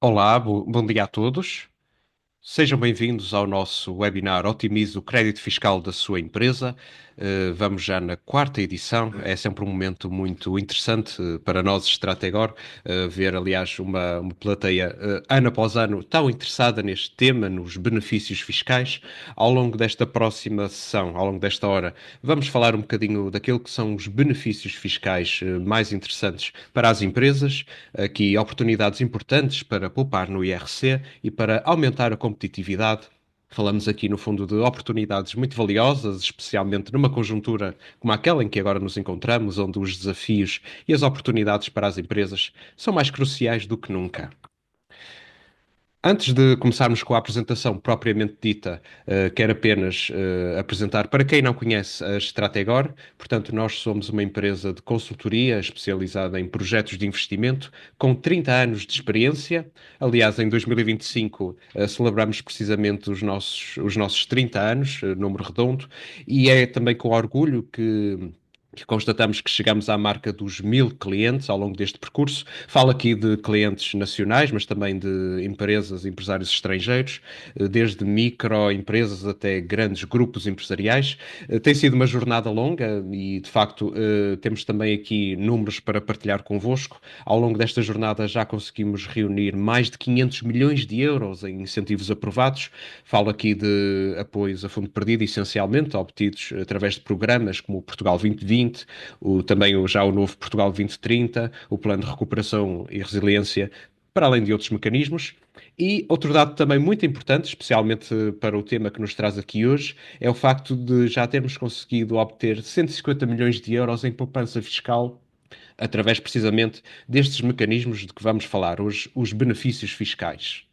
Olá, bom dia a todos. Sejam bem-vindos ao nosso webinar Otimize o Crédito Fiscal da sua empresa. Vamos já na quarta edição. É sempre um momento muito interessante para nós, Strategor, ver, aliás, uma plateia ano após ano tão interessada neste tema, nos benefícios fiscais. Ao longo desta próxima sessão, ao longo desta hora, vamos falar um bocadinho daquilo que são os benefícios fiscais mais interessantes para as empresas, aqui oportunidades importantes para poupar no IRC e para aumentar a competitividade. Falamos aqui, no fundo, de oportunidades muito valiosas, especialmente numa conjuntura como aquela em que agora nos encontramos, onde os desafios e as oportunidades para as empresas são mais cruciais do que nunca. Antes de começarmos com a apresentação propriamente dita, quero apenas apresentar para quem não conhece a Strategor. Portanto, nós somos uma empresa de consultoria especializada em projetos de investimento com 30 anos de experiência. Aliás, em 2025 celebramos precisamente os nossos 30 anos, número redondo, e é também com orgulho que constatamos que chegamos à marca dos 1000 clientes ao longo deste percurso. Falo aqui de clientes nacionais, mas também de empresas, empresários estrangeiros, desde microempresas até grandes grupos empresariais. Tem sido uma jornada longa e, de facto, temos também aqui números para partilhar convosco. Ao longo desta jornada já conseguimos reunir mais de 500 milhões de euros em incentivos aprovados. Falo aqui de apoios a fundo perdido, essencialmente, obtidos através de programas como o Portugal 2020, já o novo Portugal 2030, o Plano de Recuperação e Resiliência, para além de outros mecanismos. E outro dado também muito importante, especialmente para o tema que nos traz aqui hoje, é o facto de já termos conseguido obter 150 milhões de euros em poupança fiscal através precisamente destes mecanismos de que vamos falar hoje, os benefícios fiscais.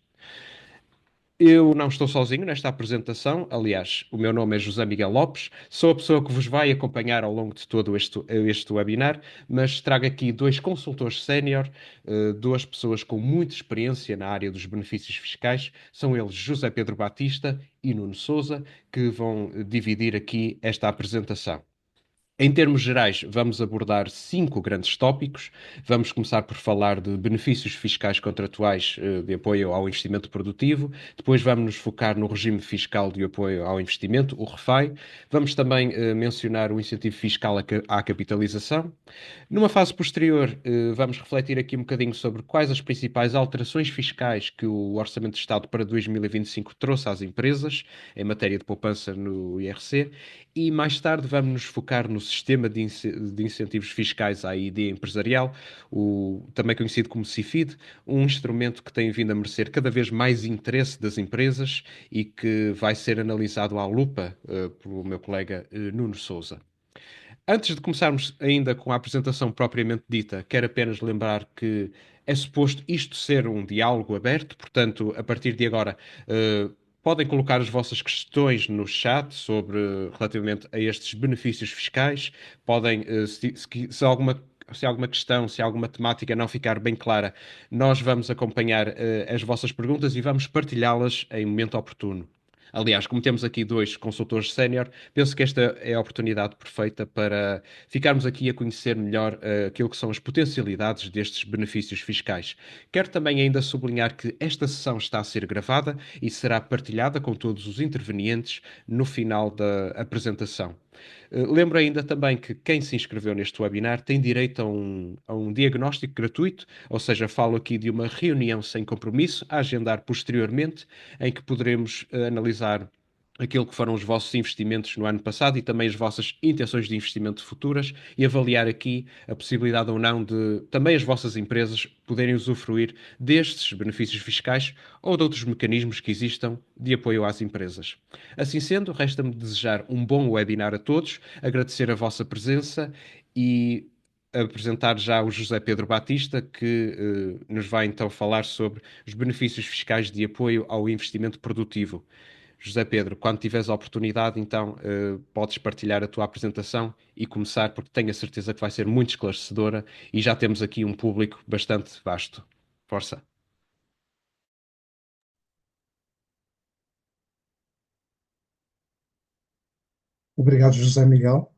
Eu não estou sozinho nesta apresentação. Aliás, o meu nome é José Miguel Lopes, sou a pessoa que vos vai acompanhar ao longo de todo este webinar, mas trago aqui dois consultores sénior, duas pessoas com muita experiência na área dos benefícios fiscais. São eles José Pedro Batista e Nuno Souza, que vão dividir aqui esta apresentação. Em termos gerais, vamos abordar cinco grandes tópicos. Vamos começar por falar de benefícios fiscais contratuais de apoio ao investimento produtivo. Depois vamos nos focar no regime fiscal de apoio ao investimento, o REFAI. Vamos também mencionar o incentivo fiscal à capitalização. Numa fase posterior, vamos refletir aqui um bocadinho sobre quais as principais alterações fiscais que o Orçamento de Estado para 2025 trouxe às empresas em matéria de poupança no IRC. E mais tarde vamos nos focar no sistema de incentivos fiscais à ID empresarial, também conhecido como CIFID, um instrumento que tem vindo a merecer cada vez mais interesse das empresas e que vai ser analisado à lupa pelo meu colega Nuno Souza. Antes de começarmos ainda com a apresentação propriamente dita, quero apenas lembrar que é suposto isto ser um diálogo aberto, portanto, a partir de agora, podem colocar as vossas questões no chat relativamente a estes benefícios fiscais. Podem, se alguma questão, se alguma temática não ficar bem clara, nós vamos acompanhar as vossas perguntas e vamos partilhá-las em momento oportuno. Aliás, como temos aqui dois consultores sénior, penso que esta é a oportunidade perfeita para ficarmos aqui a conhecer melhor aquilo que são as potencialidades destes benefícios fiscais. Quero também ainda sublinhar que esta sessão está a ser gravada e será partilhada com todos os intervenientes no final da apresentação. Lembro ainda também que quem se inscreveu neste webinar tem direito a um diagnóstico gratuito, ou seja, falo aqui de uma reunião sem compromisso, a agendar posteriormente, em que poderemos analisar aquilo que foram os vossos investimentos no ano passado e também as vossas intenções de investimento futuras e avaliar aqui a possibilidade ou não de também as vossas empresas poderem usufruir destes benefícios fiscais ou de outros mecanismos que existam de apoio às empresas. Assim sendo, resta-me desejar um bom webinar a todos, agradecer a vossa presença e apresentar já o José Pedro Batista, que nos vai então falar sobre os benefícios fiscais de apoio ao investimento produtivo. José Pedro, quando tiveres a oportunidade, então, podes partilhar a tua apresentação e começar, porque tenho a certeza que vai ser muito esclarecedora e já temos aqui um público bastante vasto. Força. Obrigado, José Miguel.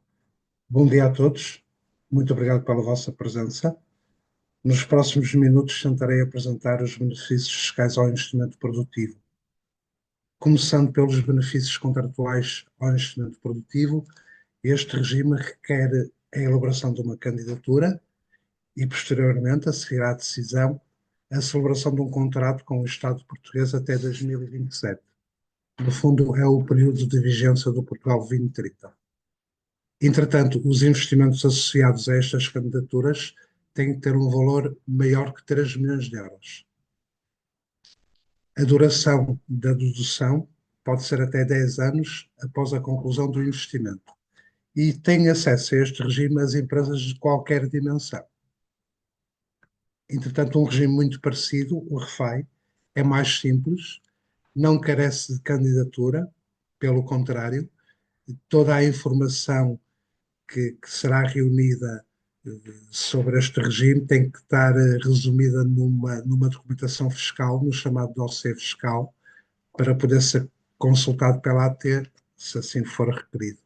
Bom dia a todos. Muito obrigado pela vossa presença. Nos próximos minutos tentarei apresentar os benefícios fiscais ao investimento produtivo. Começando pelos benefícios contratuais ao investimento produtivo, este regime requer a elaboração de uma candidatura e, posteriormente, a seguir à decisão, a celebração de um contrato com o Estado português até 2027. No fundo, é o período de vigência do Portugal 2030. Entretanto, os investimentos associados a estas candidaturas têm que ter um valor maior que 3 milhões de euros. A duração da dedução pode ser até 10 anos após a conclusão do investimento. E têm acesso a este regime as empresas de qualquer dimensão. Entretanto, um regime muito parecido, o REFAI, é mais simples, não carece de candidatura, pelo contrário, toda a informação que será reunida sobre este regime tem que estar resumida numa documentação fiscal, no chamado dossiê fiscal, para poder ser consultado pela AT, se assim for requerido.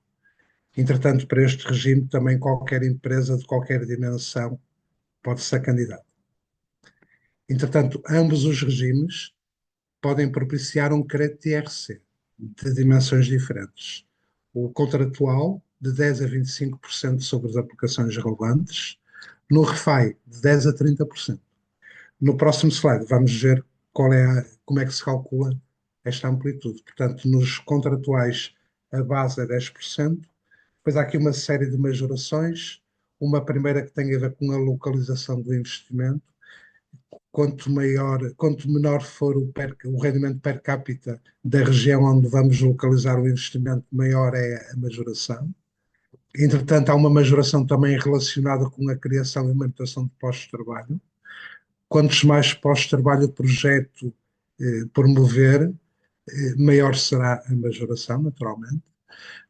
Entretanto, para este regime, também qualquer empresa de qualquer dimensão pode ser candidata. Entretanto, ambos os regimes podem propiciar um crédito IRC de dimensões diferentes. O contratual, de 10% a 25% sobre as aplicações relevantes, no REFAI, de 10% a 30%. No próximo slide, vamos ver como é que se calcula esta amplitude. Portanto, nos contratuais, a base é 10%, depois há aqui uma série de majorações, uma primeira que tem a ver com a localização do investimento. Quanto menor for o rendimento per capita da região onde vamos localizar o investimento, maior é a majoração. Entretanto, há uma majoração também relacionada com a criação e manutenção de postos de trabalho. Quantos mais postos de trabalho o projeto promover, maior será a majoração, naturalmente.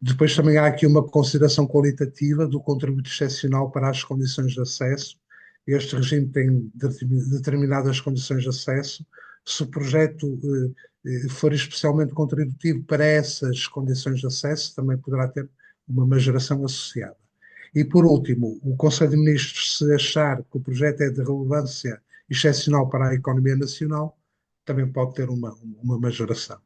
Depois também há aqui uma consideração qualitativa do contributo excepcional para as condições de acesso. Este regime tem determinadas condições de acesso. Se o projeto for especialmente contributivo para essas condições de acesso, também poderá ter uma majoração associada. E, por último, o Conselho de Ministros, se achar que o projeto é de relevância excepcional para a economia nacional, também pode ter uma majoração.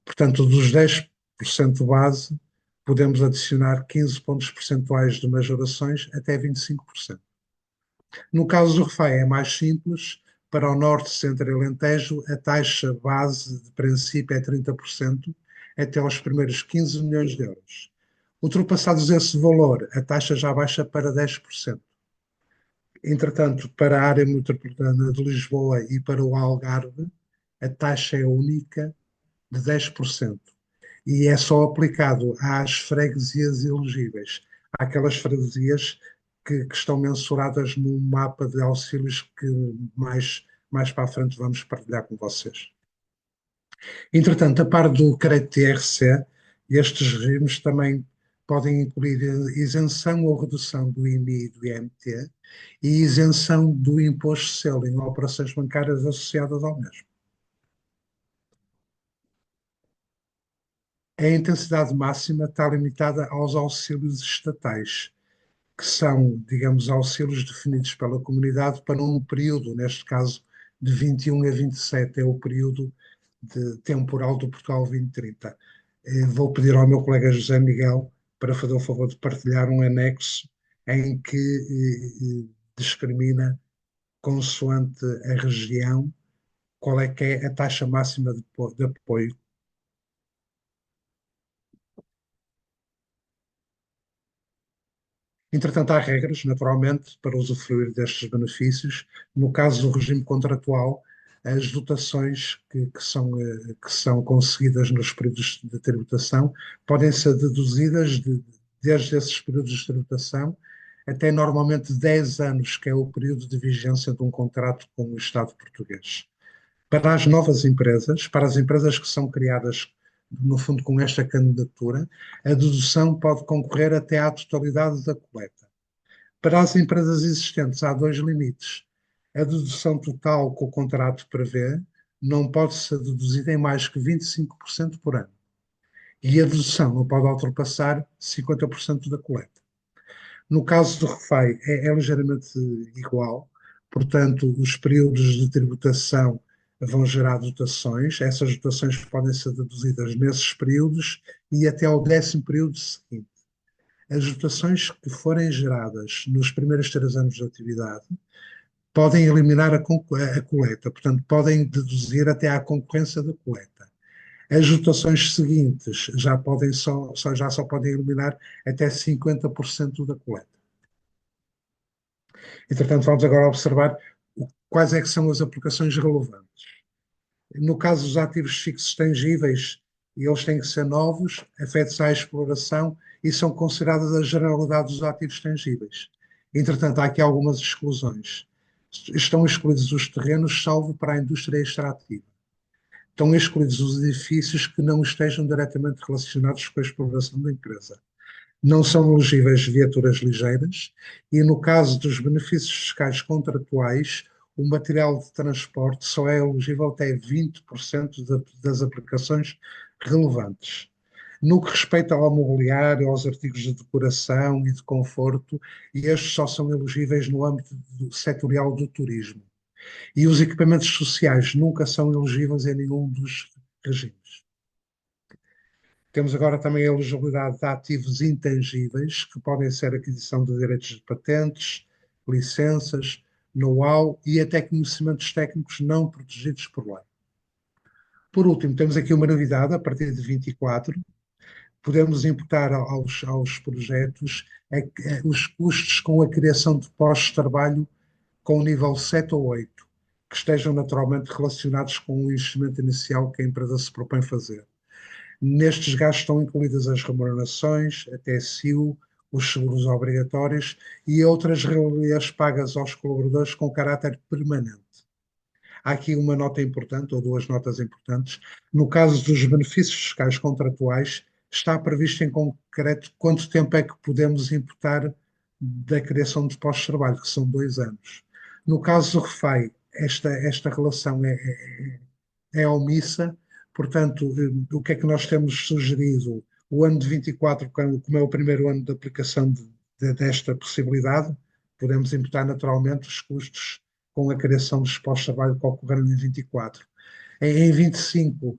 Portanto, dos 10% base, podemos adicionar 15 pontos percentuais de majorações até 25%. No caso do REFAI é mais simples, para o Norte, Centro e Alentejo, a taxa base de princípio é 30% até aos primeiros 15 milhões de euros. Ultrapassados esse valor, a taxa já baixa para 10%. Entretanto, para a área metropolitana de Lisboa e para o Algarve, a taxa é única de 10%. E é só aplicado às freguesias elegíveis, àquelas freguesias que estão mensuradas no mapa de auxílios que mais para a frente vamos partilhar com vocês. Entretanto, a par do crédito IRC, estes regimes também podem incluir isenção ou redução do IMI e do IMT e isenção do imposto de selo em operações bancárias associadas ao mesmo. A intensidade máxima está limitada aos auxílios estatais, que são, digamos, auxílios definidos pela comunidade para um período, neste caso, de 21 a 27, é o período temporal do Portugal 2030. Vou pedir ao meu colega José Miguel para fazer o favor de partilhar um anexo em que discrimina, consoante a região, qual é que é a taxa máxima de apoio. Entretanto, há regras, naturalmente, para usufruir destes benefícios. No caso do regime contratual, as dotações que são conseguidas nos períodos de tributação podem ser deduzidas desde esses períodos de tributação até normalmente 10 anos, que é o período de vigência de um contrato com o Estado português. Para as novas empresas, para as empresas que são criadas, no fundo, com esta candidatura, a dedução pode concorrer até à totalidade da coleta. Para as empresas existentes, há dois limites. A dedução total que o contrato prevê não pode ser deduzida em mais que 25% por ano. E a dedução não pode ultrapassar 50% da coleta. No caso do REFAI, é ligeiramente igual. Portanto, os períodos de tributação vão gerar dotações, essas dotações podem ser deduzidas nesses períodos e até ao 10º período seguinte. As dotações que forem geradas nos primeiros 3 anos de atividade podem eliminar a coleta, portanto, podem deduzir até à concorrência da coleta. As dotações seguintes já só podem eliminar até 50% da coleta. Entretanto, vamos agora observar quais é que são as aplicações relevantes. No caso dos ativos fixos tangíveis, eles têm que ser novos, afetos à exploração e são consideradas a generalidade dos ativos tangíveis. Entretanto, há aqui algumas exclusões. Estão excluídos os terrenos, salvo para a indústria extrativa. Estão excluídos os edifícios que não estejam diretamente relacionados com a exploração da empresa. Não são elegíveis viaturas ligeiras e, no caso dos benefícios fiscais contratuais, o material de transporte só é elegível até 20% das aplicações relevantes. No que respeita ao mobiliário, aos artigos de decoração e de conforto, estes só são elegíveis no âmbito setorial do turismo. E os equipamentos sociais nunca são elegíveis em nenhum dos regimes. Temos agora também a elegibilidade de ativos intangíveis, que podem ser aquisição de direitos de patentes, licenças, know-how e até conhecimentos técnicos não protegidos por lei. Por último, temos aqui uma novidade, a partir de 24, podemos imputar aos projetos os custos com a criação de postos de trabalho com o nível 7 ou 8, que estejam naturalmente relacionados com o investimento inicial que a empresa se propõe fazer. Nestes gastos estão incluídas as remunerações, a TSU, os seguros obrigatórios e outras regalias pagas aos colaboradores com caráter permanente. Há aqui uma nota importante, ou duas notas importantes. No caso dos benefícios fiscais contratuais, está previsto em concreto quanto tempo é que podemos imputar da criação de postos de trabalho, que são 2 anos. No caso do REFAI, esta relação é omissa, portanto, o que é que nós temos sugerido? O ano de 24, como é o primeiro ano de aplicação desta possibilidade, podemos imputar naturalmente os custos com a criação dos postos de trabalho que ocorreram em 24. Em 25,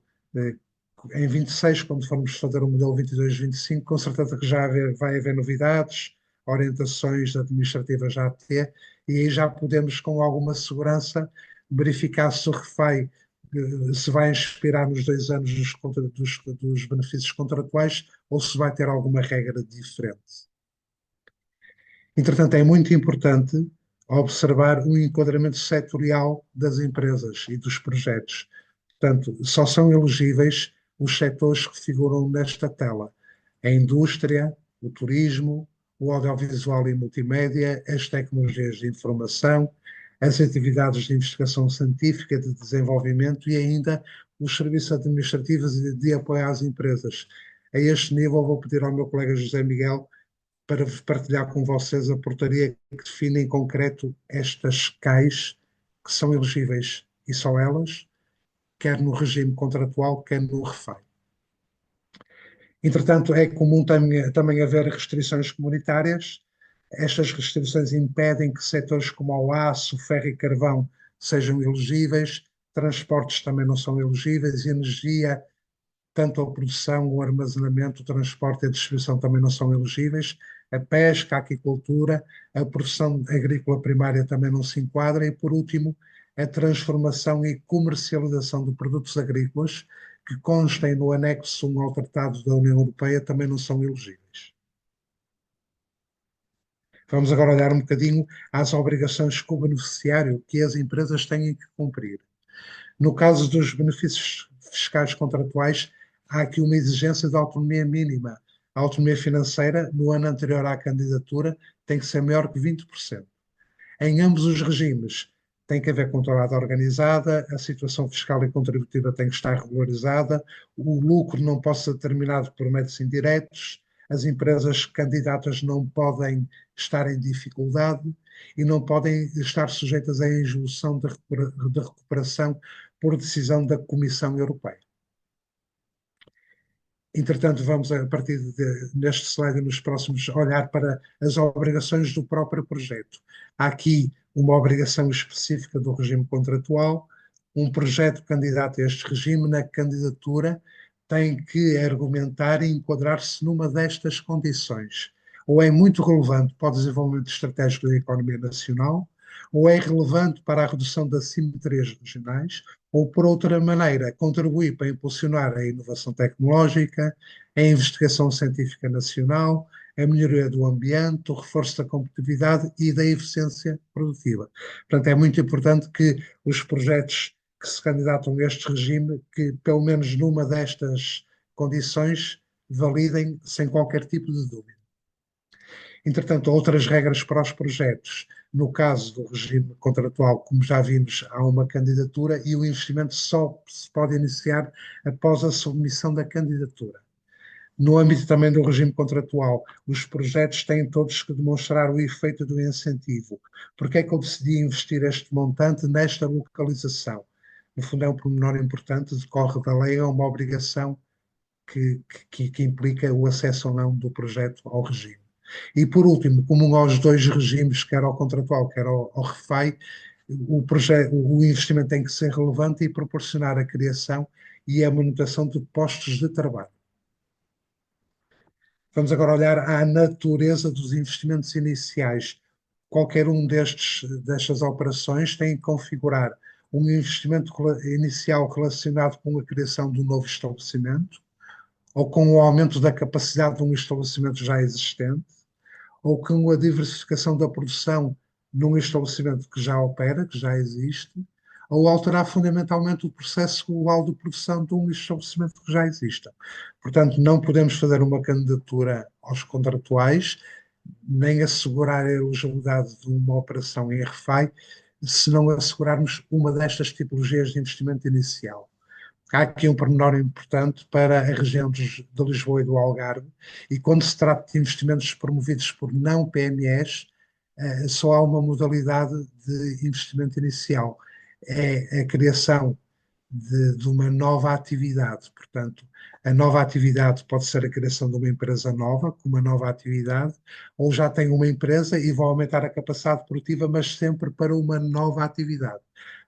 em 26, quando formos fazer o modelo 22-25, com certeza que vai haver novidades, orientações administrativas já a ter, e aí já podemos, com alguma segurança, verificar se o REFAI se vai inspirar nos 2 anos dos benefícios contratuais ou se vai ter alguma regra diferente. Entretanto, é muito importante observar o enquadramento setorial das empresas e dos projetos. Portanto, só são elegíveis os setores que figuram nesta tela: a indústria, o turismo, o audiovisual e multimédia, as tecnologias de informação, as atividades de investigação científica, de desenvolvimento e ainda os serviços administrativos e de apoio às empresas. A este nível, vou pedir ao meu colega José Miguel para partilhar com vocês a portaria que define em concreto estas CAIs, que são elegíveis, e só elas, quer no regime contratual, quer no REFAI. Entretanto, é comum também haver restrições comunitárias. Estas restrições impedem que setores como o aço, ferro e carvão sejam elegíveis, transportes também não são elegíveis, e energia, tanto a produção, o armazenamento, o transporte e a distribuição também não são elegíveis. A pesca, a aquicultura, a produção agrícola primária também não se enquadra e, por último, a transformação e comercialização de produtos agrícolas que constem no anexo 1 ao Tratado da União Europeia também não são elegíveis. Vamos agora olhar um bocadinho às obrigações com o beneficiário que as empresas têm que cumprir. No caso dos benefícios fiscais contratuais, há aqui uma exigência de autonomia mínima. A autonomia financeira, no ano anterior à candidatura, tem que ser maior que 20%. Em ambos os regimes, tem que haver contabilidade organizada, a situação fiscal e contributiva tem que estar regularizada, o lucro não pode ser determinado por métodos indiretos, as empresas candidatas não podem estar em dificuldade e não podem estar sujeitas à injunção de recuperação por decisão da Comissão Europeia. Entretanto, vamos, a partir neste slide e nos próximos, olhar para as obrigações do próprio projeto. Há aqui uma obrigação específica do regime contratual, um projeto candidato a este regime, na candidatura, tem que argumentar e enquadrar-se numa destas condições. Ou é muito relevante para o desenvolvimento estratégico da economia nacional, ou é relevante para a redução das assimetrias regionais, ou, por outra maneira, contribuir para impulsionar a inovação tecnológica, a investigação científica nacional, a melhoria do ambiente, o reforço da competitividade e da eficiência produtiva. Portanto, é muito importante que os projetos que se candidatam a este regime, que pelo menos numa destas condições validem sem qualquer tipo de dúvida. Entretanto, outras regras para os projetos. No caso do regime contratual, como já vimos, há uma candidatura e o investimento só se pode iniciar após a submissão da candidatura. No âmbito também do regime contratual, os projetos têm todos que demonstrar o efeito do incentivo. Porque é que eu decidi investir este montante nesta localização? No fundo, é um pormenor importante, decorre da lei, é uma obrigação que implica o acesso ou não do projeto ao regime. E por último, comum aos dois regimes, quer ao contratual, quer ao REFAI, o investimento tem que ser relevante e proporcionar a criação e a manutenção de postos de trabalho. Vamos agora olhar à natureza dos investimentos iniciais. Qualquer um destas operações tem que configurar um investimento inicial relacionado com a criação de um novo estabelecimento, ou com o aumento da capacidade de um estabelecimento já existente, ou com a diversificação da produção num estabelecimento que já opera, que já existe, ou alterar fundamentalmente o processo global de produção de um estabelecimento que já exista. Portanto, não podemos fazer uma candidatura aos contratuais, nem assegurar a elegibilidade de uma operação em RFI, se não assegurarmos uma destas tipologias de investimento inicial. Há aqui um pormenor importante para a região de Lisboa e do Algarve, e quando se trata de investimentos promovidos por não PMEs, só há uma modalidade de investimento inicial, é a criação de uma nova atividade. Portanto, a nova atividade pode ser a criação de uma empresa nova, com uma nova atividade, ou já tem uma empresa e vão aumentar a capacidade produtiva, mas sempre para uma nova atividade.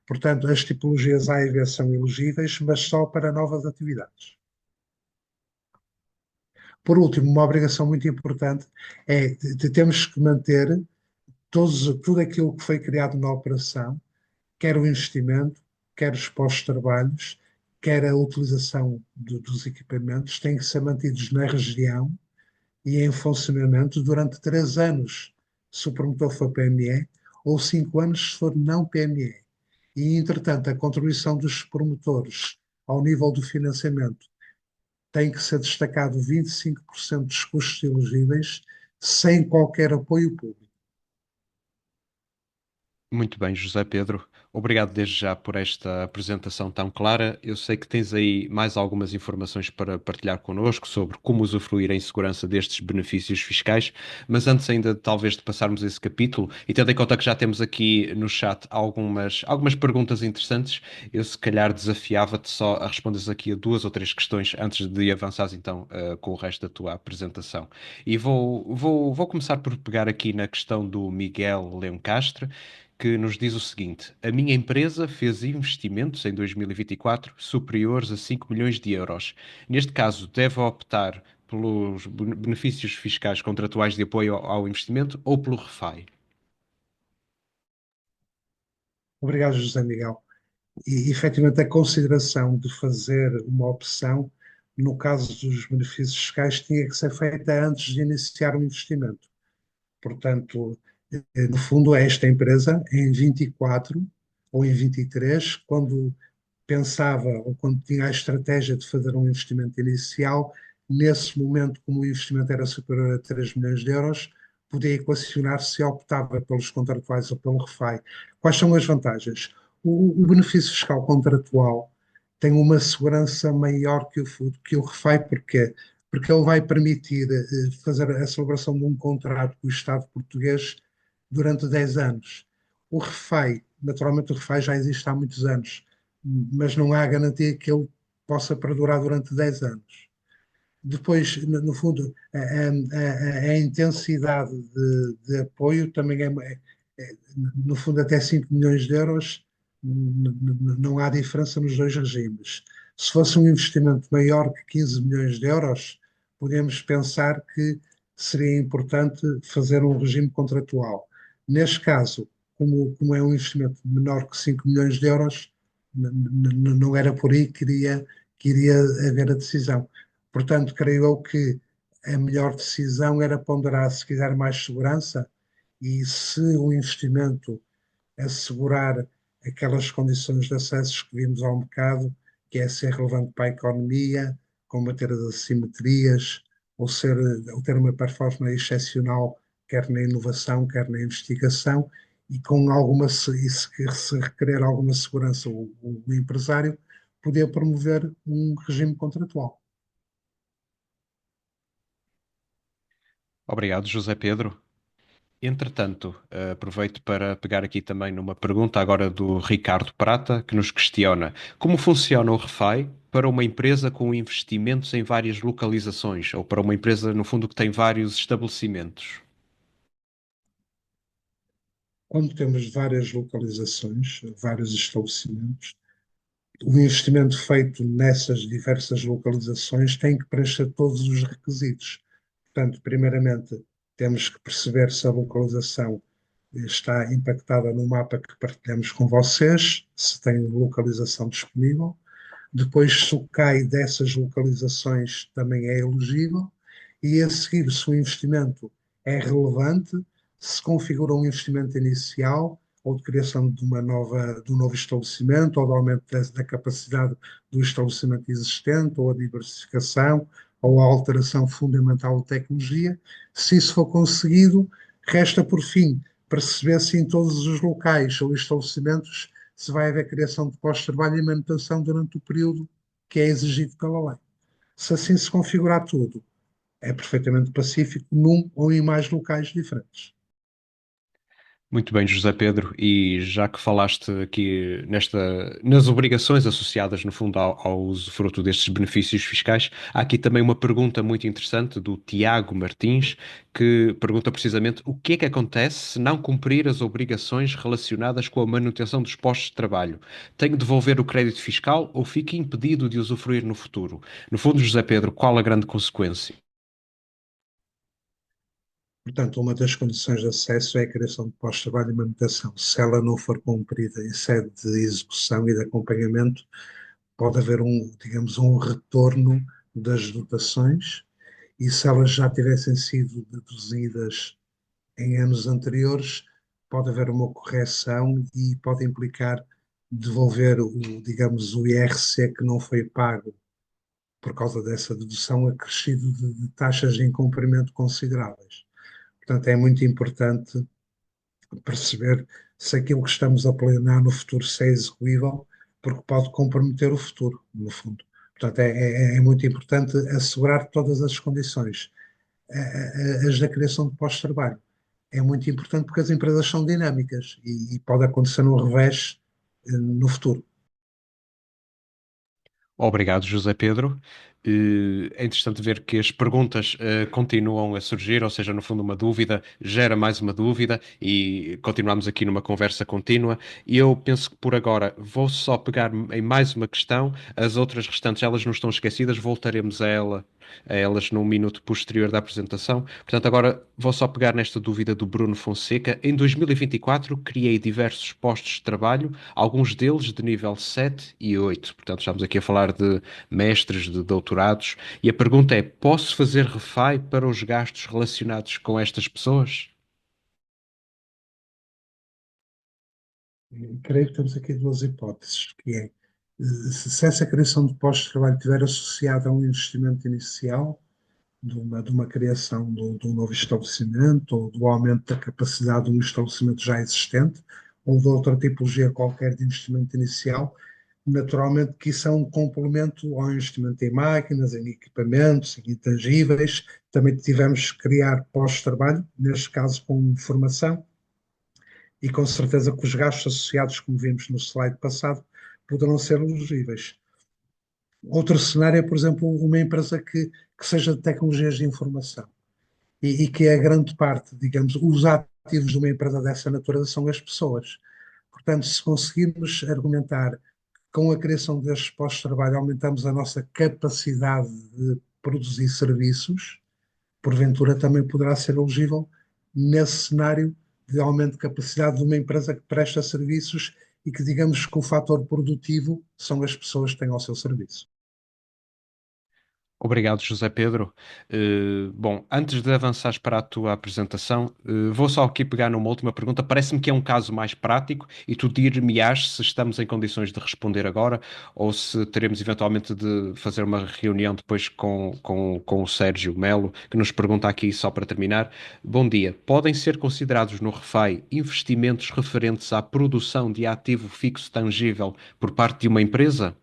Portanto, as tipologias A e B são elegíveis, mas só para novas atividades. Por último, uma obrigação muito importante é de temos que manter tudo aquilo que foi criado na operação, quer o investimento, quer os pós-trabalhos, quer a utilização dos equipamentos, têm que ser mantidos na região e em funcionamento durante 3 anos, se o promotor for PME, ou 5 anos se for não PME. E, entretanto, a contribuição dos promotores ao nível do financiamento tem que ser destacado 25% dos custos elegíveis, sem qualquer apoio público. Muito bem, José Pedro. Obrigado desde já por esta apresentação tão clara. Eu sei que tens aí mais algumas informações para partilhar connosco sobre como usufruir em segurança destes benefícios fiscais, mas antes ainda talvez de passarmos esse capítulo, e tendo em conta que já temos aqui no chat algumas perguntas interessantes, eu se calhar desafiava-te só a responderes aqui a 2 ou 3 questões antes de avançares então com o resto da tua apresentação. E vou começar por pegar aqui na questão do Miguel Leoncastre, que nos diz o seguinte: a minha empresa fez investimentos em 2024 superiores a 5 milhões de euros. Neste caso, deve optar pelos benefícios fiscais contratuais de apoio ao investimento ou pelo REFAI? Obrigado, José Miguel. E, efetivamente, a consideração de fazer uma opção, no caso dos benefícios fiscais, tinha que ser feita antes de iniciar o investimento. Portanto, no fundo, esta empresa, em 24 ou em 23, quando pensava ou quando tinha a estratégia de fazer um investimento inicial, nesse momento, como o investimento era superior a 3 milhões de euros, podia equacionar se optava pelos contratuais ou pelo REFAI. Quais são as vantagens? O benefício fiscal contratual tem uma segurança maior que o REFAI, porquê? Porque ele vai permitir fazer a celebração de um contrato com o Estado português durante 10 anos. O REFAI, naturalmente o REFAI já existe há muitos anos, mas não há garantia que ele possa perdurar durante 10 anos. Depois, no fundo, a intensidade de apoio também no fundo, até 5 milhões de euros, não há diferença nos dois regimes. Se fosse um investimento maior que 15 milhões de euros, podemos pensar que seria importante fazer um regime contratual. Neste caso, como é um investimento menor que 5 milhões de euros, não era por aí que iria haver a decisão. Portanto, creio eu que a melhor decisão era ponderar, se quiser, mais segurança e se o investimento assegurar aquelas condições de acesso que vimos ao mercado, que é ser relevante para a economia, combater as assimetrias, ou ter uma performance excepcional, quer na inovação, quer na investigação, e com alguma, e se requerer alguma segurança o empresário, poder promover um regime contratual. Obrigado, José Pedro. Entretanto, aproveito para pegar aqui também numa pergunta agora do Ricardo Prata, que nos questiona como funciona o ReFi para uma empresa com investimentos em várias localizações, ou para uma empresa, no fundo, que tem vários estabelecimentos. Quando temos várias localizações, vários estabelecimentos, o investimento feito nessas diversas localizações tem que preencher todos os requisitos. Portanto, primeiramente, temos que perceber se a localização está impactada no mapa que partilhamos com vocês, se tem localização disponível. Depois, se o CAI dessas localizações também é elegível. E a seguir, se o investimento é relevante, se configura um investimento inicial ou de criação de um novo estabelecimento, ou de aumento da capacidade do estabelecimento existente, ou a diversificação, ou a alteração fundamental de tecnologia. Se isso for conseguido, resta por fim perceber se em todos os locais ou estabelecimentos se vai haver criação de postos de trabalho e manutenção durante o período que é exigido pela lei. Se assim se configurar tudo, é perfeitamente pacífico num ou em mais locais diferentes. Muito bem, José Pedro, e já que falaste aqui nas obrigações associadas, no fundo, ao usufruto destes benefícios fiscais, há aqui também uma pergunta muito interessante do Tiago Martins, que pergunta precisamente o que é que acontece se não cumprir as obrigações relacionadas com a manutenção dos postos de trabalho? Tenho de devolver o crédito fiscal ou fico impedido de usufruir no futuro? No fundo, José Pedro, qual a grande consequência? Portanto, uma das condições de acesso é a criação de postos de trabalho e manutenção. Se ela não for cumprida em sede de execução e de acompanhamento, pode haver digamos, um retorno das dotações, e se elas já tivessem sido deduzidas em anos anteriores, pode haver uma correção e pode implicar devolver digamos, o IRC que não foi pago por causa dessa dedução, acrescido de taxas de incumprimento consideráveis. Portanto, é muito importante perceber se aquilo que estamos a planear no futuro se é execuível, porque pode comprometer o futuro, no fundo. Portanto, é muito importante assegurar todas as condições, as da criação de pós-trabalho. É muito importante porque as empresas são dinâmicas e pode acontecer um revés no futuro. Obrigado, José Pedro. É interessante ver que as perguntas continuam a surgir, ou seja, no fundo, uma dúvida gera mais uma dúvida e continuamos aqui numa conversa contínua. E eu penso que por agora vou só pegar em mais uma questão, as outras restantes, elas não estão esquecidas, voltaremos a elas num minuto posterior da apresentação. Portanto, agora vou só pegar nesta dúvida do Bruno Fonseca. Em 2024, criei diversos postos de trabalho, alguns deles de nível 7 e 8. Portanto, estamos aqui a falar de mestres, de doutorados. E a pergunta é: posso fazer ReFi para os gastos relacionados com estas pessoas? Creio que temos aqui duas hipóteses, que é, se essa criação de postos de trabalho estiver associada a um investimento inicial, de uma criação de um novo estabelecimento, ou do aumento da capacidade de um estabelecimento já existente, ou de outra tipologia qualquer de investimento inicial, naturalmente que isso é um complemento ao investimento em máquinas, em equipamentos, em intangíveis. Também tivemos que criar pós-trabalho, neste caso com formação, e com certeza que os gastos associados, como vimos no slide passado, poderão ser elegíveis. Outro cenário é, por exemplo, uma empresa que seja de tecnologias de informação e que a grande parte, digamos, os ativos de uma empresa dessa natureza são as pessoas. Portanto, se conseguirmos argumentar que com a criação destes postos de trabalho aumentamos a nossa capacidade de produzir serviços, porventura também poderá ser elegível nesse cenário de aumento de capacidade de uma empresa que presta serviços e que digamos que o fator produtivo são as pessoas que têm ao seu serviço. Obrigado, José Pedro. Bom, antes de avançares para a tua apresentação, vou só aqui pegar numa última pergunta. Parece-me que é um caso mais prático e tu dir-me-ás se estamos em condições de responder agora ou se teremos eventualmente de fazer uma reunião depois com o Sérgio Melo, que nos pergunta aqui, só para terminar. Bom dia. Podem ser considerados no REFAI investimentos referentes à produção de ativo fixo tangível por parte de uma empresa?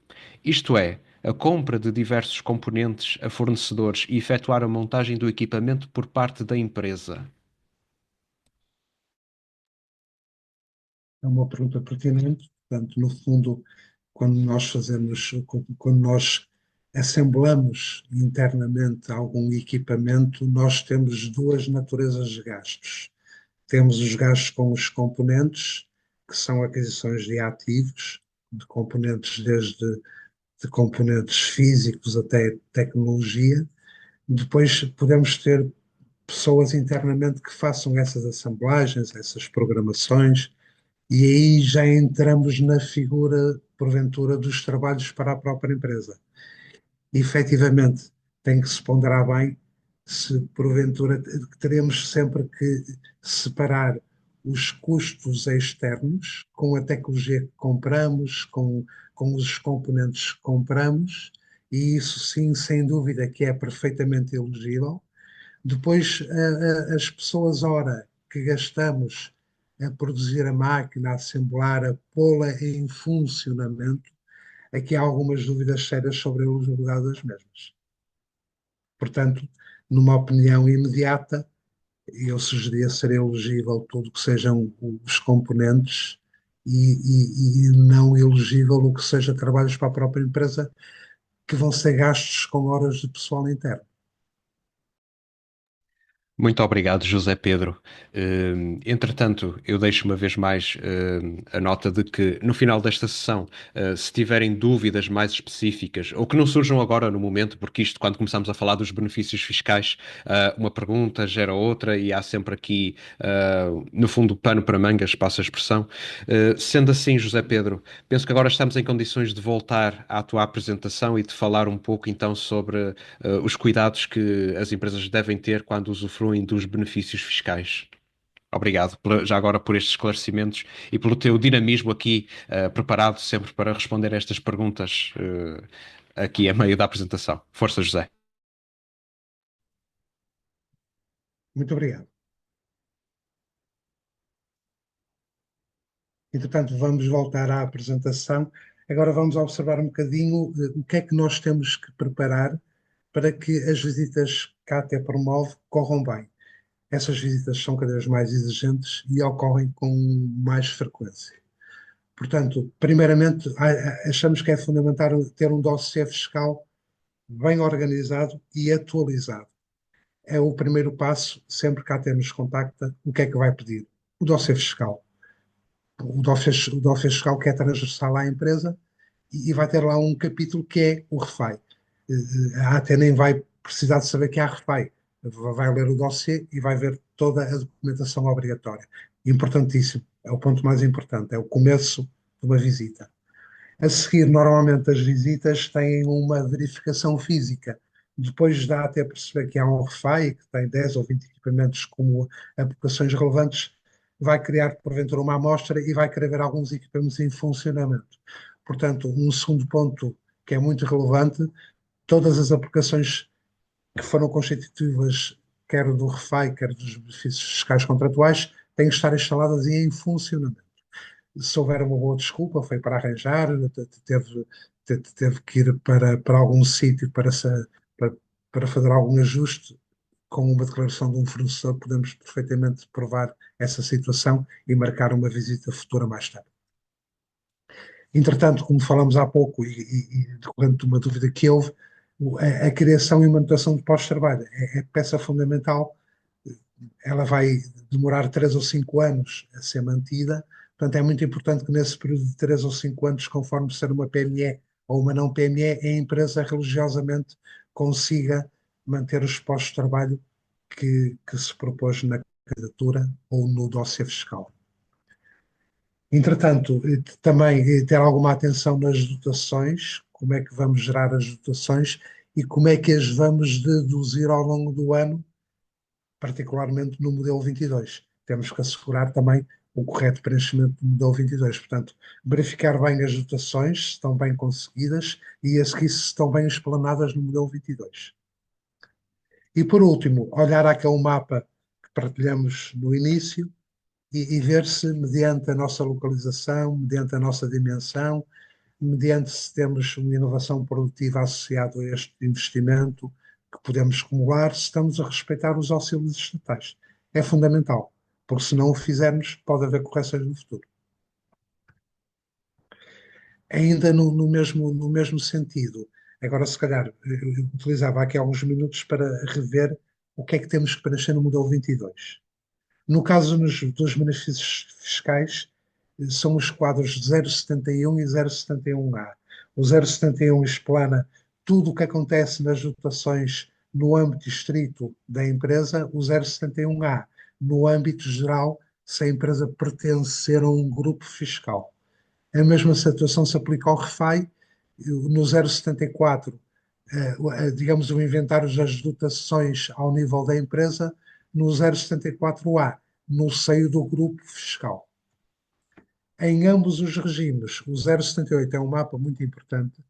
Isto é, a compra de diversos componentes a fornecedores e efetuar a montagem do equipamento por parte da empresa. É uma pergunta pertinente. Portanto, no fundo, quando nós assemblamos internamente algum equipamento, nós temos duas naturezas de gastos. Temos os gastos com os componentes, que são aquisições de ativos, de componentes desde de componentes físicos até tecnologia. Depois podemos ter pessoas internamente que façam essas assemblagens, essas programações, e aí já entramos na figura, porventura, dos trabalhos para a própria empresa. E, efetivamente, tem que se ponderar bem se, porventura, teremos sempre que separar os custos externos com a tecnologia que compramos, com os componentes que compramos, e isso sim, sem dúvida, que é perfeitamente elegível. Depois, as pessoas, ora, que gastamos a produzir a máquina, a assemblar, a pô-la em funcionamento, aqui há algumas dúvidas sérias sobre a elegibilidade das mesmas. Portanto, numa opinião imediata, eu sugeria ser elegível tudo que sejam os componentes e não elegível o que seja trabalhos para a própria empresa, que vão ser gastos com horas de pessoal interno. Muito obrigado, José Pedro. Entretanto, eu deixo uma vez mais a nota de que no final desta sessão, se tiverem dúvidas mais específicas ou que não surjam agora no momento, porque isto, quando começamos a falar dos benefícios fiscais, uma pergunta gera outra e há sempre aqui, no fundo, pano para mangas, passa a expressão. Sendo assim, José Pedro, penso que agora estamos em condições de voltar à tua apresentação e de falar um pouco então sobre os cuidados que as empresas devem ter quando usufruem dos benefícios fiscais. Obrigado já agora por estes esclarecimentos e pelo teu dinamismo aqui, preparado sempre para responder a estas perguntas, aqui a meio da apresentação. Força, José. Muito obrigado. Entretanto, vamos voltar à apresentação. Agora vamos observar um bocadinho o que é que nós temos que preparar para que as visitas que a AT promove corram bem. Essas visitas são cada vez mais exigentes e ocorrem com mais frequência. Portanto, primeiramente, achamos que é fundamental ter um dossiê fiscal bem organizado e atualizado. É o primeiro passo, sempre que a AT nos contacta, o que é que vai pedir? O dossiê fiscal. O dossiê fiscal que é transversal à empresa e vai ter lá um capítulo que é o REFAI. A AT nem vai precisar de saber que há REFAI. Vai ler o dossiê e vai ver toda a documentação obrigatória. Importantíssimo. É o ponto mais importante. É o começo de uma visita. A seguir, normalmente as visitas têm uma verificação física. Depois dá até perceber que há um RFAI, que tem 10 ou 20 equipamentos como aplicações relevantes, vai criar, porventura, uma amostra e vai querer ver alguns equipamentos em funcionamento. Portanto, um segundo ponto que é muito relevante, todas as aplicações que foram constitutivas, quer do RFAI, quer dos benefícios fiscais contratuais, têm que estar instaladas e em funcionamento. Se houver uma boa desculpa, foi para arranjar, teve que ir para algum sítio para, para fazer algum ajuste, com uma declaração de um fornecedor, podemos perfeitamente provar essa situação e marcar uma visita futura mais tarde. Entretanto, como falamos há pouco, e decorrente de uma dúvida que houve, a criação e manutenção de pós-trabalho é peça fundamental ela vai demorar 3 ou 5 anos a ser mantida. Portanto, é muito importante que nesse período de 3 ou 5 anos, conforme ser uma PME ou uma não PME, a empresa religiosamente consiga manter os postos de trabalho que se propôs na candidatura ou no dossiê fiscal. Entretanto, também ter alguma atenção nas dotações, como é que vamos gerar as dotações e como é que as vamos deduzir ao longo do ano, particularmente no modelo 22. Temos que assegurar também o correto preenchimento do modelo 22. Portanto, verificar bem as dotações, se estão bem conseguidas e a seguir se estão bem explanadas no modelo 22. E por último, olhar aquele mapa que partilhamos no início e ver se, mediante a nossa localização, mediante a nossa dimensão, mediante se temos uma inovação produtiva associada a este investimento que podemos acumular, se estamos a respeitar os auxílios estatais. É fundamental, porque se não o fizermos, pode haver correções no futuro. Ainda no mesmo sentido, agora se calhar eu utilizava aqui alguns minutos para rever o que é que temos que preencher no modelo 22. No caso dos benefícios fiscais, são os quadros 071 e 071A. O 071 explana tudo o que acontece nas dotações no âmbito estrito da empresa, o 071A no âmbito geral, se a empresa pertencer a um grupo fiscal. A mesma situação se aplica ao REFAI, no 074, digamos, o inventário das dotações ao nível da empresa, no 074A, no seio do grupo fiscal. Em ambos os regimes, o 078 é um mapa muito importante,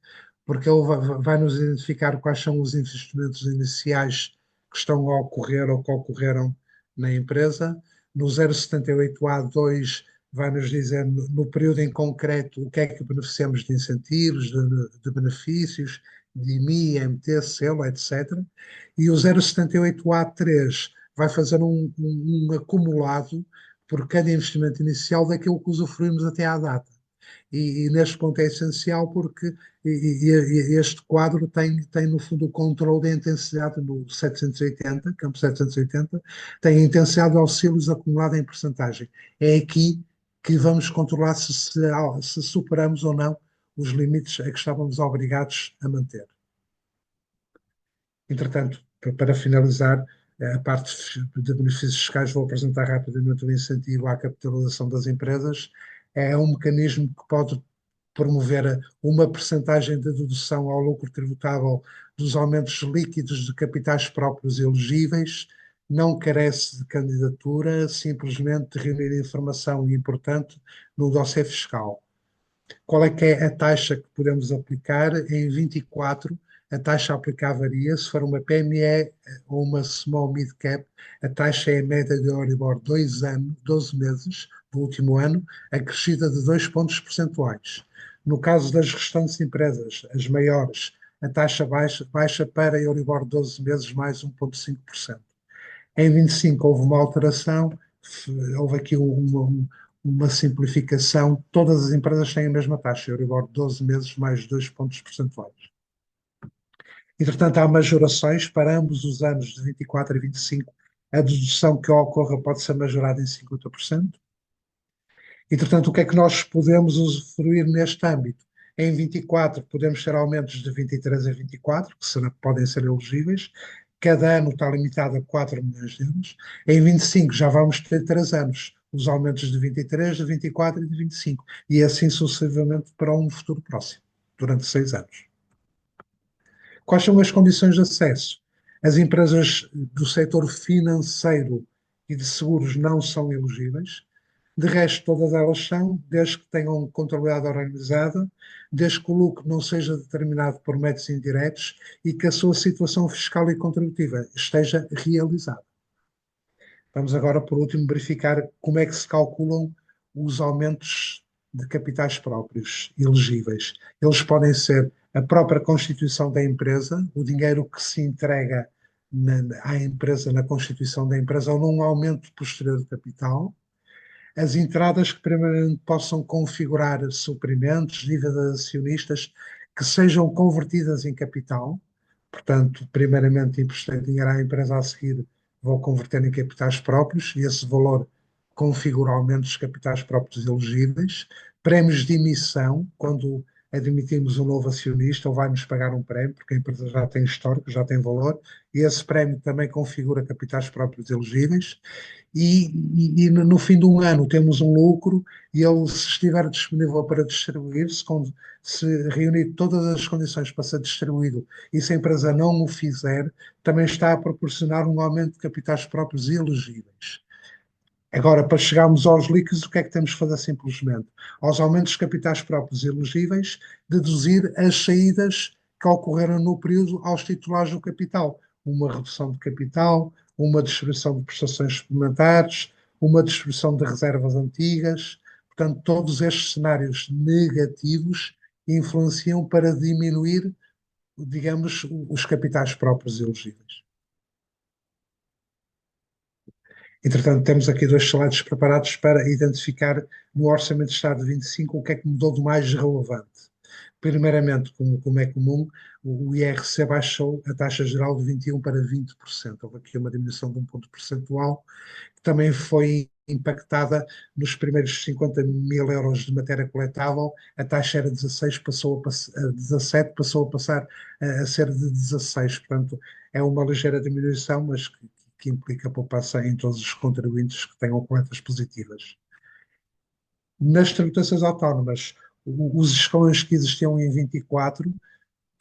porque ele vai nos identificar quais são os investimentos iniciais que estão a ocorrer ou que ocorreram na empresa. No 078A2 vai nos dizer no período em concreto o que é que beneficiamos de incentivos, de benefícios, de IMI, MT, selo, etc. E o 078A3 vai fazer um acumulado por cada investimento inicial daquilo que usufruímos até à data. E neste ponto é essencial porque este quadro tem, no fundo, o controle da intensidade no 780, campo 780, tem a intensidade de auxílios acumulada em percentagem. É aqui que vamos controlar se superamos ou não os limites a que estávamos obrigados a manter. Entretanto, para finalizar, a parte de benefícios fiscais, vou apresentar rapidamente o incentivo à capitalização das empresas. É um mecanismo que pode promover uma percentagem de dedução ao lucro tributável dos aumentos líquidos de capitais próprios elegíveis, não carece de candidatura, simplesmente reunir informação importante no dossiê fiscal. Qual é que é a taxa que podemos aplicar? Em 24, a taxa a aplicar varia. Se for uma PME ou uma small mid cap, a taxa é a média de Euribor 12 meses do último ano, acrescida de 2 pontos percentuais. No caso das restantes empresas, as maiores, a taxa baixa para Euribor 12 meses mais 1,5%. Em 25 houve uma alteração, houve aqui uma simplificação, todas as empresas têm a mesma taxa, Euribor 12 meses mais 2 pontos percentuais. Entretanto, há majorações para ambos os anos de 24 e 25, a dedução que ocorra pode ser majorada em 50%. Entretanto, o que é que nós podemos usufruir neste âmbito? Em 24 podemos ter aumentos de 23 a 24, que podem ser elegíveis. Cada ano está limitado a 4 milhões de euros. Em 25 já vamos ter 3 anos, os aumentos de 23, de 24 e de 25. E assim sucessivamente para um futuro próximo, durante 6 anos. Quais são as condições de acesso? As empresas do setor financeiro e de seguros não são elegíveis. De resto, todas elas são, desde que tenham contabilidade organizada, desde que o lucro não seja determinado por métodos indiretos e que a sua situação fiscal e contributiva esteja realizada. Vamos agora, por último, verificar como é que se calculam os aumentos de capitais próprios elegíveis. Eles podem ser a própria constituição da empresa, o dinheiro que se entrega à empresa na constituição da empresa ou num aumento posterior de capital, as entradas que primeiramente possam configurar suprimentos, dívidas acionistas que sejam convertidas em capital, portanto, primeiramente emprestei dinheiro à empresa, a seguir vou converter em capitais próprios e esse valor configura aumento dos capitais próprios elegíveis, prémios de emissão, quando admitimos um novo acionista, ele vai-nos pagar um prémio, porque a empresa já tem histórico, já tem valor, e esse prémio também configura capitais próprios elegíveis, e no fim de um ano temos um lucro, e ele, se estiver disponível para distribuir, se reunir todas as condições para ser distribuído, e se a empresa não o fizer, também está a proporcionar um aumento de capitais próprios elegíveis. Agora, para chegarmos aos líquidos, o que é que temos que fazer simplesmente? Aos aumentos de capitais próprios elegíveis, deduzir as saídas que ocorreram no período aos titulares do capital. Uma redução de capital, uma distribuição de prestações suplementares, uma distribuição de reservas antigas. Portanto, todos estes cenários negativos influenciam para diminuir, digamos, os capitais próprios elegíveis. Entretanto, temos aqui dois slides preparados para identificar no Orçamento de Estado de 25 o que é que mudou de mais relevante. Primeiramente, como é comum, o IRC baixou a taxa geral de 21% para 20%. Houve aqui uma diminuição de um ponto percentual, que também foi impactada nos primeiros 50 mil euros de matéria coletável. A taxa era 16, passou a 17, passou a passar a ser de 16. Portanto, é uma ligeira diminuição, mas que implica poupança em todos os contribuintes que tenham coletas positivas. Nas tributações autónomas, os escalões que existiam em 24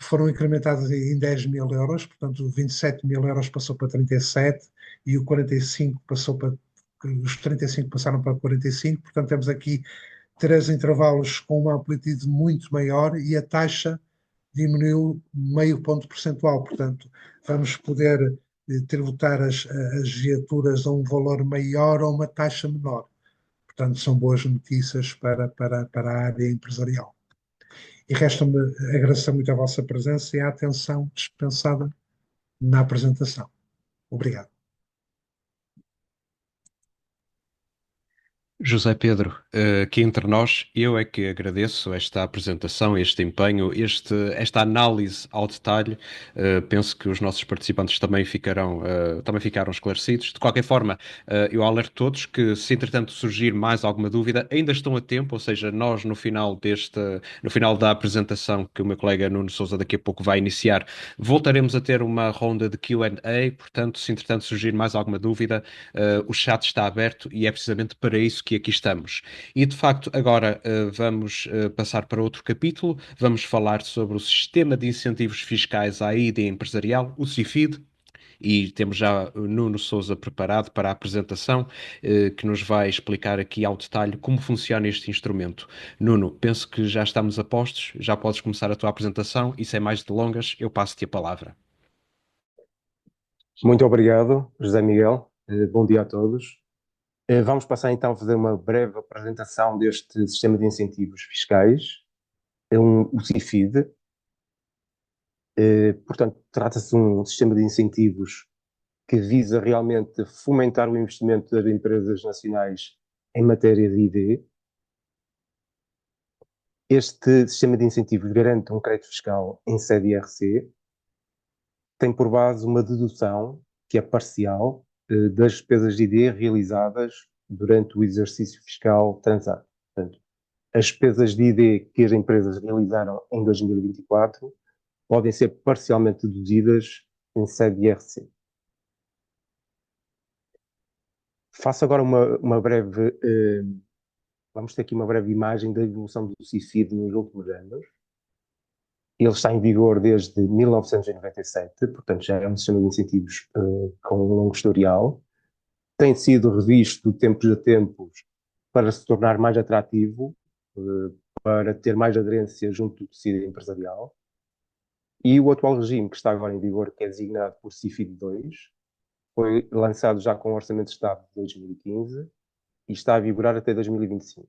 foram incrementados em 10 mil euros, portanto, 27 mil euros passou para 37 e o 45 passou para. Os 35 passaram para 45, portanto, temos aqui três intervalos com uma amplitude muito maior e a taxa diminuiu meio ponto percentual, portanto, vamos poder tributar as viaturas a um valor maior ou uma taxa menor. Portanto, são boas notícias para a área empresarial. E resta-me agradecer muito a vossa presença e a atenção dispensada na apresentação. Obrigado. José Pedro, aqui entre nós, eu é que agradeço esta apresentação, este empenho, esta análise ao detalhe. Penso que os nossos participantes também ficaram esclarecidos. De qualquer forma, eu alerto todos que, se entretanto surgir mais alguma dúvida, ainda estão a tempo, ou seja, nós no final da apresentação que o meu colega Nuno Sousa daqui a pouco vai iniciar, voltaremos a ter uma ronda de Q&A. Portanto, se entretanto surgir mais alguma dúvida, o chat está aberto e é precisamente para isso que aqui estamos. E de facto, agora vamos passar para outro capítulo. Vamos falar sobre o Sistema de Incentivos Fiscais à Ideia Empresarial, o CIFID. E temos já o Nuno Sousa preparado para a apresentação, que nos vai explicar aqui ao detalhe como funciona este instrumento. Nuno, penso que já estamos a postos, já podes começar a tua apresentação e sem mais delongas, eu passo-te a palavra. Muito obrigado, José Miguel. Bom dia a todos. Vamos passar então a fazer uma breve apresentação deste sistema de incentivos fiscais, o CIFID. Portanto, trata-se de um sistema de incentivos que visa realmente fomentar o investimento das empresas nacionais em matéria de ID. Este sistema de incentivos garante um crédito fiscal em sede IRC, tem por base uma dedução que é parcial das despesas de ID realizadas durante o exercício fiscal transato. Portanto, as despesas de ID que as empresas realizaram em 2024 podem ser parcialmente deduzidas em sede de IRC. Faço agora uma breve... vamos ter aqui uma breve imagem da evolução do CIFID nos últimos anos. Ele está em vigor desde 1997, portanto já é um sistema de incentivos com um longo historial. Tem sido revisto de tempos a tempos para se tornar mais atrativo, para ter mais aderência junto do tecido empresarial. E o atual regime que está agora em vigor, que é designado por CIFID 2, foi lançado já com o Orçamento de Estado de 2015 e está a vigorar até 2025.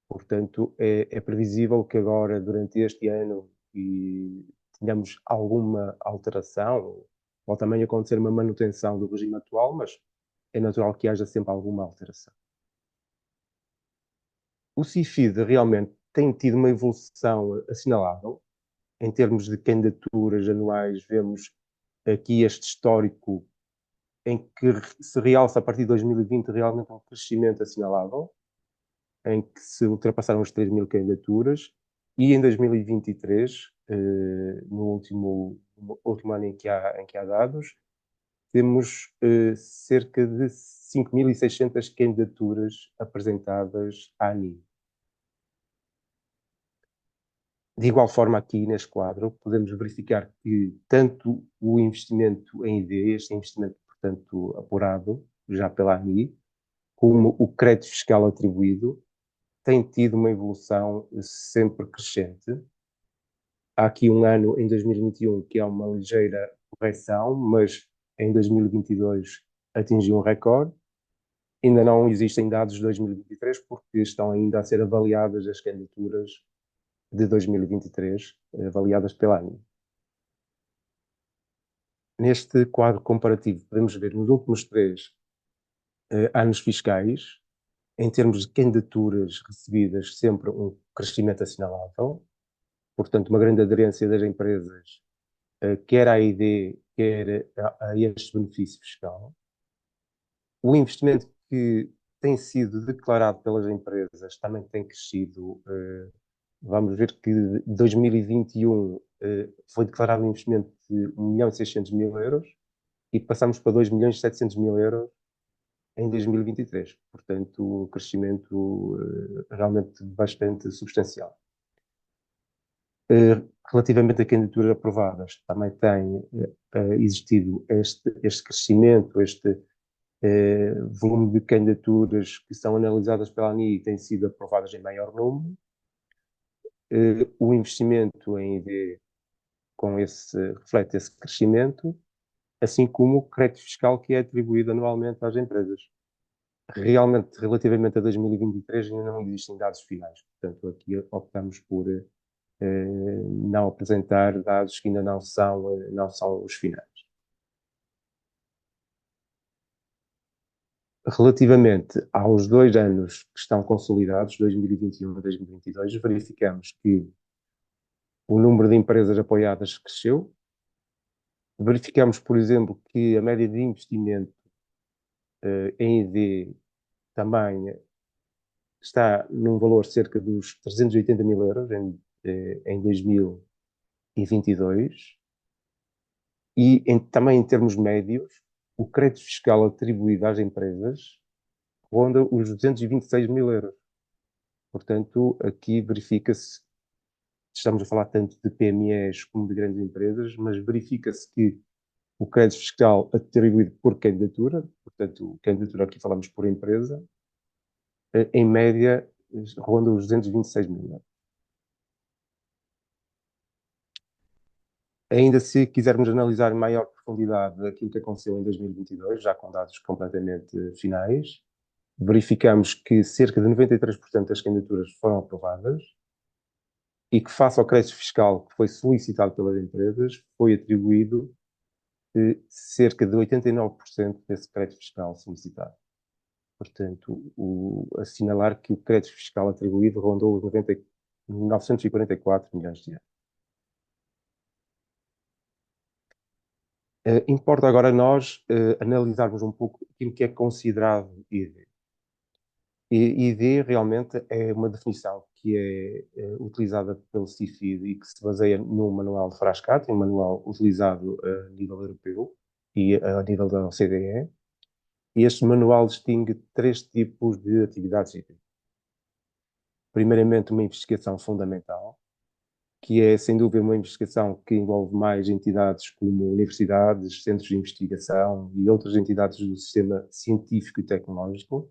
Portanto, é previsível que agora, durante este ano, tenhamos alguma alteração, ou também acontecer uma manutenção do regime atual, mas é natural que haja sempre alguma alteração. O CIFID realmente tem tido uma evolução assinalável. Em termos de candidaturas anuais, vemos aqui este histórico em que se realça a partir de 2020 realmente um crescimento assinalável, em que se ultrapassaram as 3.000 candidaturas, e em 2023, no último ano em que há dados, temos cerca de 5.600 candidaturas apresentadas à ANI. De igual forma, aqui neste quadro, podemos verificar que tanto o investimento em ID, este investimento, portanto, apurado já pela ANI, como o crédito fiscal atribuído, tem tido uma evolução sempre crescente. Há aqui um ano, em 2021, que há uma ligeira correção, mas em 2022 atingiu um recorde. Ainda não existem dados de 2023, porque estão ainda a ser avaliadas as candidaturas de 2023, avaliadas pela ANI. Neste quadro comparativo, podemos ver nos últimos 3 anos fiscais, em termos de candidaturas recebidas, sempre um crescimento assinalável, portanto, uma grande aderência das empresas, quer à ID, quer a este benefício fiscal. O investimento que tem sido declarado pelas empresas também tem crescido. Vamos ver que em 2021 foi declarado um investimento de 1.600.000 euros e passamos para 2.700.000 euros em 2023. Portanto, um crescimento realmente bastante substancial. Relativamente a candidaturas aprovadas, também tem existido este crescimento, este volume de candidaturas que são analisadas pela ANI e têm sido aprovadas em maior número. O investimento em ID reflete esse crescimento, assim como o crédito fiscal que é atribuído anualmente às empresas. Realmente, relativamente a 2023, ainda não existem dados finais. Portanto, aqui optamos por não apresentar dados que ainda não são os finais. Relativamente aos 2 anos que estão consolidados, 2021 a 2022, verificamos que o número de empresas apoiadas cresceu. Verificamos, por exemplo, que a média de investimento em ID também está num valor cerca dos 380.000 euros em 2022. E também em termos médios, o crédito fiscal atribuído às empresas ronda os 226.000 euros. Portanto, aqui verifica-se, estamos a falar tanto de PMEs como de grandes empresas, mas verifica-se que o crédito fiscal atribuído por candidatura, portanto, candidatura aqui falamos por empresa, em média ronda os 226.000 euros. Ainda se quisermos analisar em maior profundidade aquilo que aconteceu em 2022, já com dados completamente finais, verificamos que cerca de 93% das candidaturas foram aprovadas e que, face ao crédito fiscal que foi solicitado pelas empresas, foi atribuído cerca de 89% desse crédito fiscal solicitado. Portanto, assinalar que o crédito fiscal atribuído rondou os 944 milhões de euros. Importa agora nós analisarmos um pouco aquilo que é considerado ID. ID realmente é uma definição que é utilizada pelo CIFID e que se baseia no manual de Frascati, um manual utilizado a nível europeu e a nível da OCDE. E este manual distingue 3 tipos de atividades ID. Primeiramente, uma investigação fundamental, que é, sem dúvida, uma investigação que envolve mais entidades como universidades, centros de investigação e outras entidades do sistema científico e tecnológico.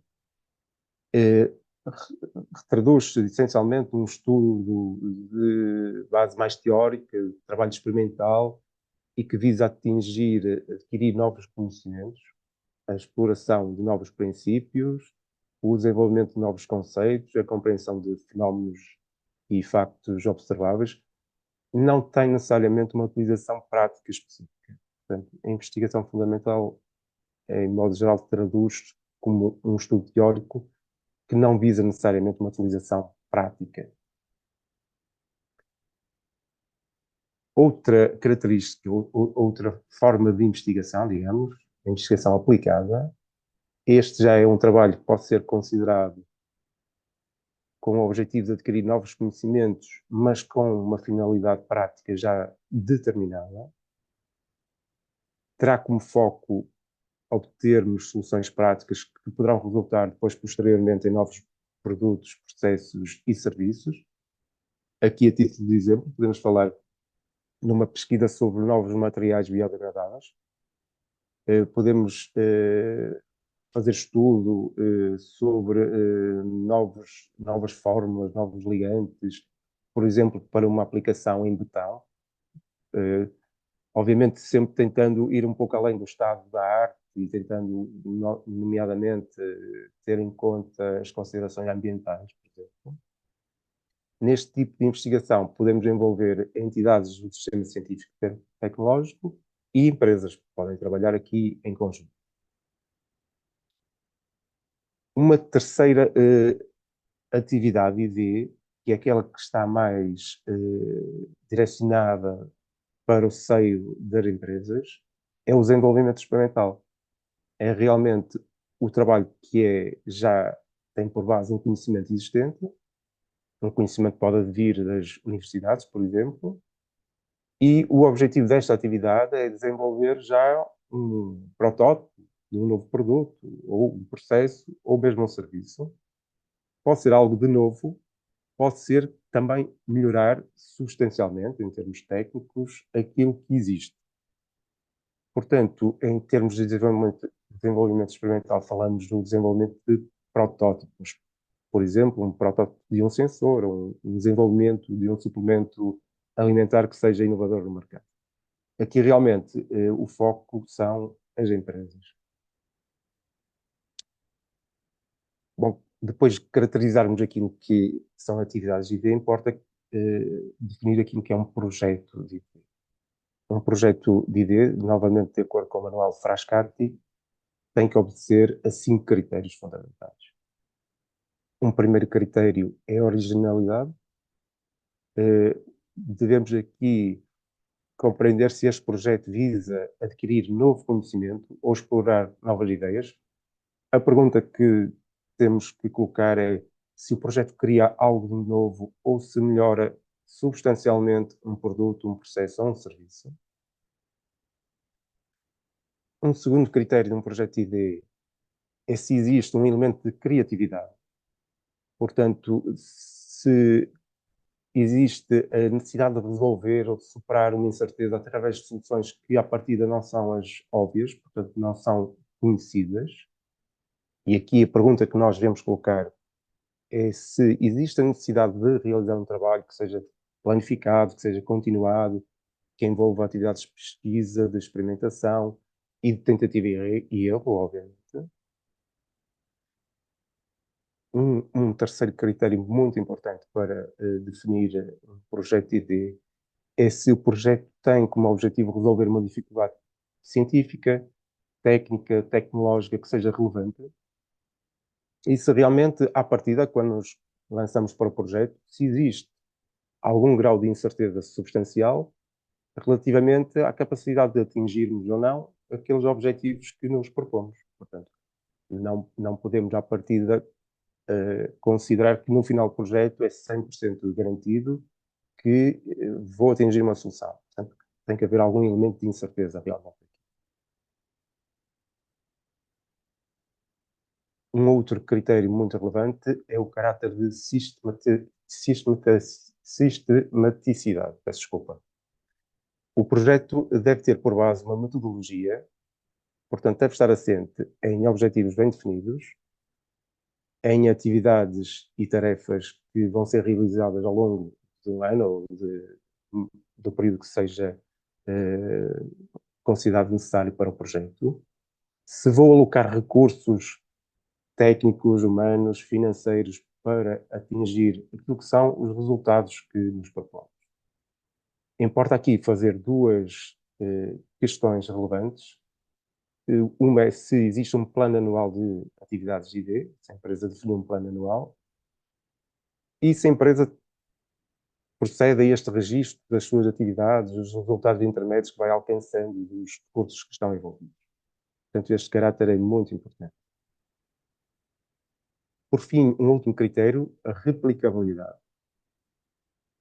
Traduz-se essencialmente um estudo de base mais teórica, trabalho experimental e que visa adquirir novos conhecimentos, a exploração de novos princípios, o desenvolvimento de novos conceitos, a compreensão de fenómenos e factos observáveis. Não tem necessariamente uma utilização prática específica. Portanto, a investigação fundamental, em modo geral, traduz como um estudo teórico que não visa necessariamente uma utilização prática. Outra característica, outra forma de investigação, digamos, a investigação aplicada. Este já é um trabalho que pode ser considerado com o objetivo de adquirir novos conhecimentos, mas com uma finalidade prática já determinada. Terá como foco obtermos soluções práticas que poderão resultar depois, posteriormente, em novos produtos, processos e serviços. Aqui, a título de exemplo, podemos falar numa pesquisa sobre novos materiais biodegradáveis. Podemos fazer estudo sobre novas fórmulas, novos ligantes, por exemplo, para uma aplicação em betão. Obviamente sempre tentando ir um pouco além do estado da arte e tentando, nomeadamente, ter em conta as considerações ambientais, por exemplo. Neste tipo de investigação podemos envolver entidades do sistema científico e tecnológico e empresas que podem trabalhar aqui em conjunto. Uma terceira atividade ID, que é aquela que está mais direcionada para o seio das empresas, é o desenvolvimento experimental. É realmente o trabalho que já tem por base um conhecimento existente, um conhecimento que pode vir das universidades, por exemplo, e o objetivo desta atividade é desenvolver já um protótipo de um novo produto, ou um processo, ou mesmo um serviço. Pode ser algo de novo, pode ser também melhorar substancialmente, em termos técnicos, aquilo que existe. Portanto, em termos de desenvolvimento experimental, falamos do desenvolvimento de protótipos. Por exemplo, um protótipo de um sensor, ou um desenvolvimento de um suplemento alimentar que seja inovador no mercado. Aqui, realmente, o foco são as empresas. Bom, depois de caracterizarmos aquilo que são atividades de ID, importa definir aquilo que é um projeto de ID. Um projeto de ID, novamente de acordo com o manual Frascati, tem que obedecer a 5 critérios fundamentais. Um primeiro critério é a originalidade. Devemos aqui compreender se este projeto visa adquirir novo conhecimento ou explorar novas ideias. A pergunta que temos que colocar é se o projeto cria algo de novo ou se melhora substancialmente um produto, um processo ou um serviço. Um segundo critério de um projeto de ID é se existe um elemento de criatividade. Portanto, se existe a necessidade de resolver ou de superar uma incerteza através de soluções que, à partida, não são as óbvias, portanto, não são conhecidas. E aqui a pergunta que nós devemos colocar é se existe a necessidade de realizar um trabalho que seja planificado, que seja continuado, que envolva atividades de pesquisa, de experimentação e de tentativa e erro, obviamente. Um terceiro critério muito importante para definir um projeto de ID é se o projeto tem como objetivo resolver uma dificuldade científica, técnica, tecnológica que seja relevante. E se realmente, à partida, quando nos lançamos para o projeto, se existe algum grau de incerteza substancial relativamente à capacidade de atingirmos ou não aqueles objetivos que nos propomos. Portanto, não podemos, à partida, considerar que no final do projeto é 100% garantido que vou atingir uma solução. Portanto, tem que haver algum elemento de incerteza realmente. Um outro critério muito relevante é o caráter de sistematicidade. Peço desculpa. O projeto deve ter por base uma metodologia, portanto, deve estar assente em objetivos bem definidos, em atividades e tarefas que vão ser realizadas ao longo de um ano ou do período que seja considerado necessário para o projeto. Se vou alocar recursos técnicos, humanos, financeiros para atingir aquilo que são os resultados que nos propomos. Importa aqui fazer duas questões relevantes. Uma é se existe um plano anual de atividades de ID, se a empresa definiu um plano anual, e se a empresa procede a este registro das suas atividades, dos resultados intermédios que vai alcançando e dos recursos que estão envolvidos. Portanto, este caráter é muito importante. Por fim, um último critério, a replicabilidade.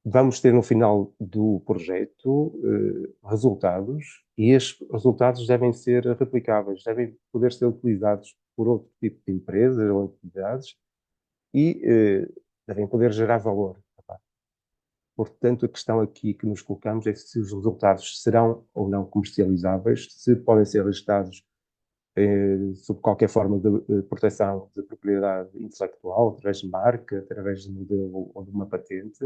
Vamos ter no final do projeto resultados, e estes resultados devem ser replicáveis, devem poder ser utilizados por outro tipo de empresas ou entidades e devem poder gerar valor. Portanto, a questão aqui que nos colocamos é se os resultados serão ou não comercializáveis, se podem ser registados sob qualquer forma de proteção de propriedade intelectual, através de marca, através de modelo ou de uma patente,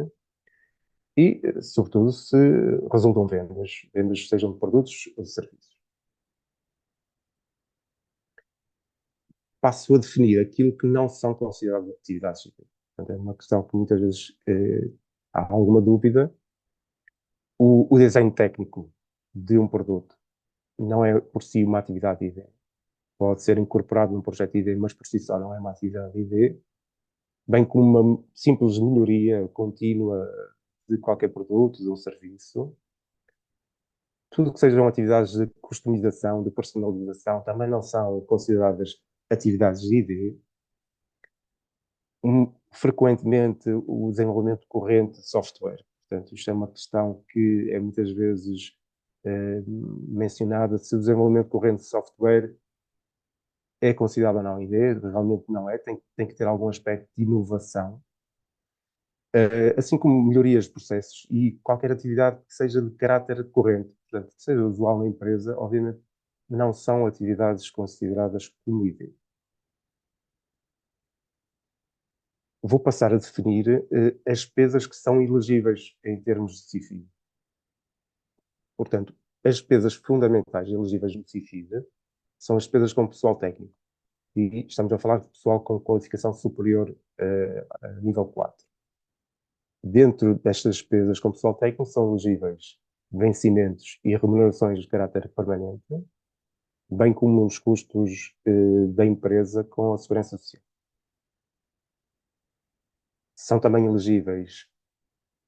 e, sobretudo, se resultam vendas sejam de produtos ou de serviços. Passo a definir aquilo que não são consideradas atividades de Portanto, é uma questão que muitas vezes há alguma dúvida. O desenho técnico de um produto não é por si uma atividade de ID. Pode ser incorporado num projeto de ID, mas por si só não é uma atividade de ID, bem como uma simples melhoria contínua de qualquer produto, de um serviço. Tudo que sejam atividades de customização, de personalização, também não são consideradas atividades de ID. Frequentemente, o desenvolvimento corrente de software. Portanto, isto é uma questão que é muitas vezes mencionada, se o desenvolvimento corrente de software é considerado ou não ID, realmente não é, tem que ter algum aspecto de inovação, assim como melhorias de processos e qualquer atividade que seja de caráter corrente, portanto, que seja usual na empresa, obviamente não são atividades consideradas como ID. Vou passar a definir as despesas que são elegíveis em termos de CIFID. Portanto, as despesas fundamentais elegíveis no CIFID são as despesas com pessoal técnico. E estamos a falar de pessoal com qualificação superior a nível 4. Dentro destas despesas com pessoal técnico são elegíveis vencimentos e remunerações de caráter permanente, bem como os custos da empresa com a segurança social. São também elegíveis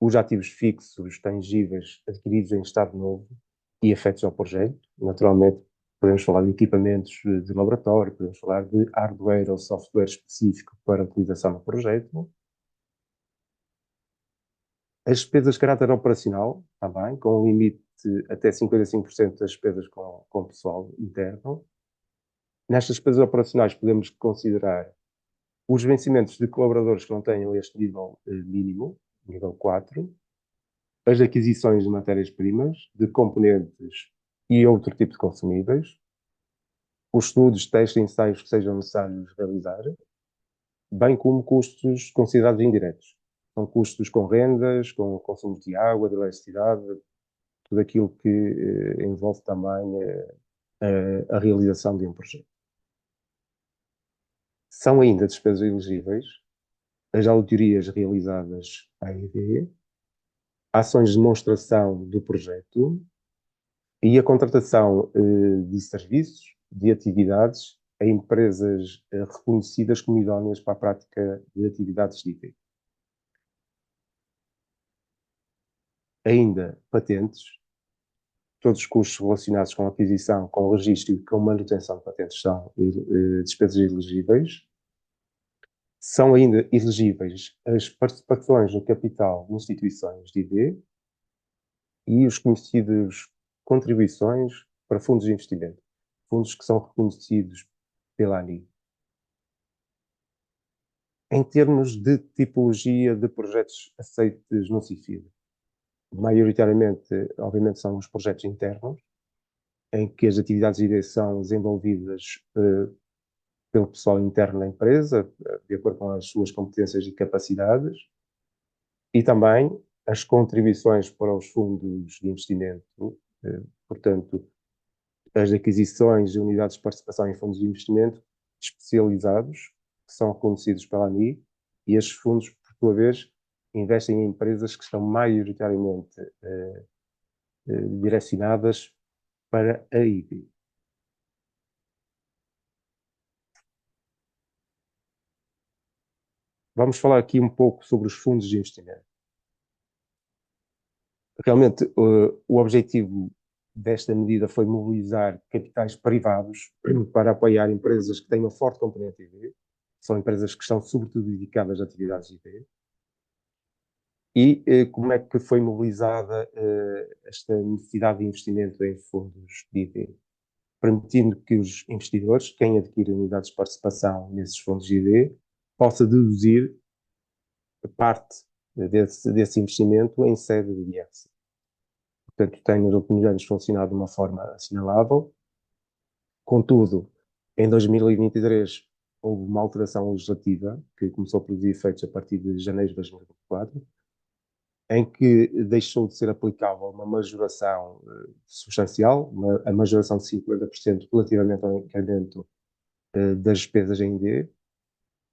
os ativos fixos tangíveis adquiridos em estado novo e afetos ao projeto. Naturalmente, podemos falar de equipamentos de laboratório, podemos falar de hardware ou software específico para utilização no projeto. As despesas de caráter operacional, também, com um limite até 55% das despesas com pessoal interno. Nestas despesas operacionais podemos considerar os vencimentos de colaboradores que não tenham este nível mínimo, nível 4, as aquisições de matérias-primas, de componentes e outro tipo de consumíveis, os estudos, testes e ensaios que sejam necessários realizar, bem como custos considerados indiretos. São custos com rendas, com consumo de água, de eletricidade, tudo aquilo que envolve também a realização de um projeto. São ainda despesas elegíveis as auditorias realizadas à ED, ações de demonstração do projeto e a contratação de serviços, de atividades a empresas reconhecidas como idóneas para a prática de atividades de IT. Ainda patentes, todos os custos relacionados com a aquisição, com o registro e com a manutenção de patentes são despesas elegíveis. São ainda elegíveis as participações no capital de instituições de ID e os conhecidos contribuições para fundos de investimento, fundos que são reconhecidos pela ANI. Em termos de tipologia de projetos aceites no CIFID, maioritariamente, obviamente, são os projetos internos, em que as atividades de ID são desenvolvidas pelo pessoal interno da empresa, de acordo com as suas competências e capacidades, e também as contribuições para os fundos de investimento, portanto, as aquisições de unidades de participação em fundos de investimento especializados, que são reconhecidos pela ANI, e estes fundos, por sua vez, investem em empresas que estão maioritariamente direcionadas para a IBI. Vamos falar aqui um pouco sobre os fundos de investimento. Realmente, o objetivo desta medida foi mobilizar capitais privados para apoiar empresas que tenham forte componente ID, são empresas que estão sobretudo dedicadas a atividades ID. E como é que foi mobilizada esta necessidade de investimento em fundos de ID? Permitindo que os investidores, quem adquire unidades de participação nesses fundos de ID, possa deduzir parte desse investimento em sede de IRS. Portanto, tem nos últimos anos funcionado de uma forma assinalável. Contudo, em 2023 houve uma alteração legislativa que começou a produzir efeitos a partir de janeiro de 2024, em que deixou de ser aplicável uma majoração substancial, a majoração de 50% relativamente ao incremento das despesas em D,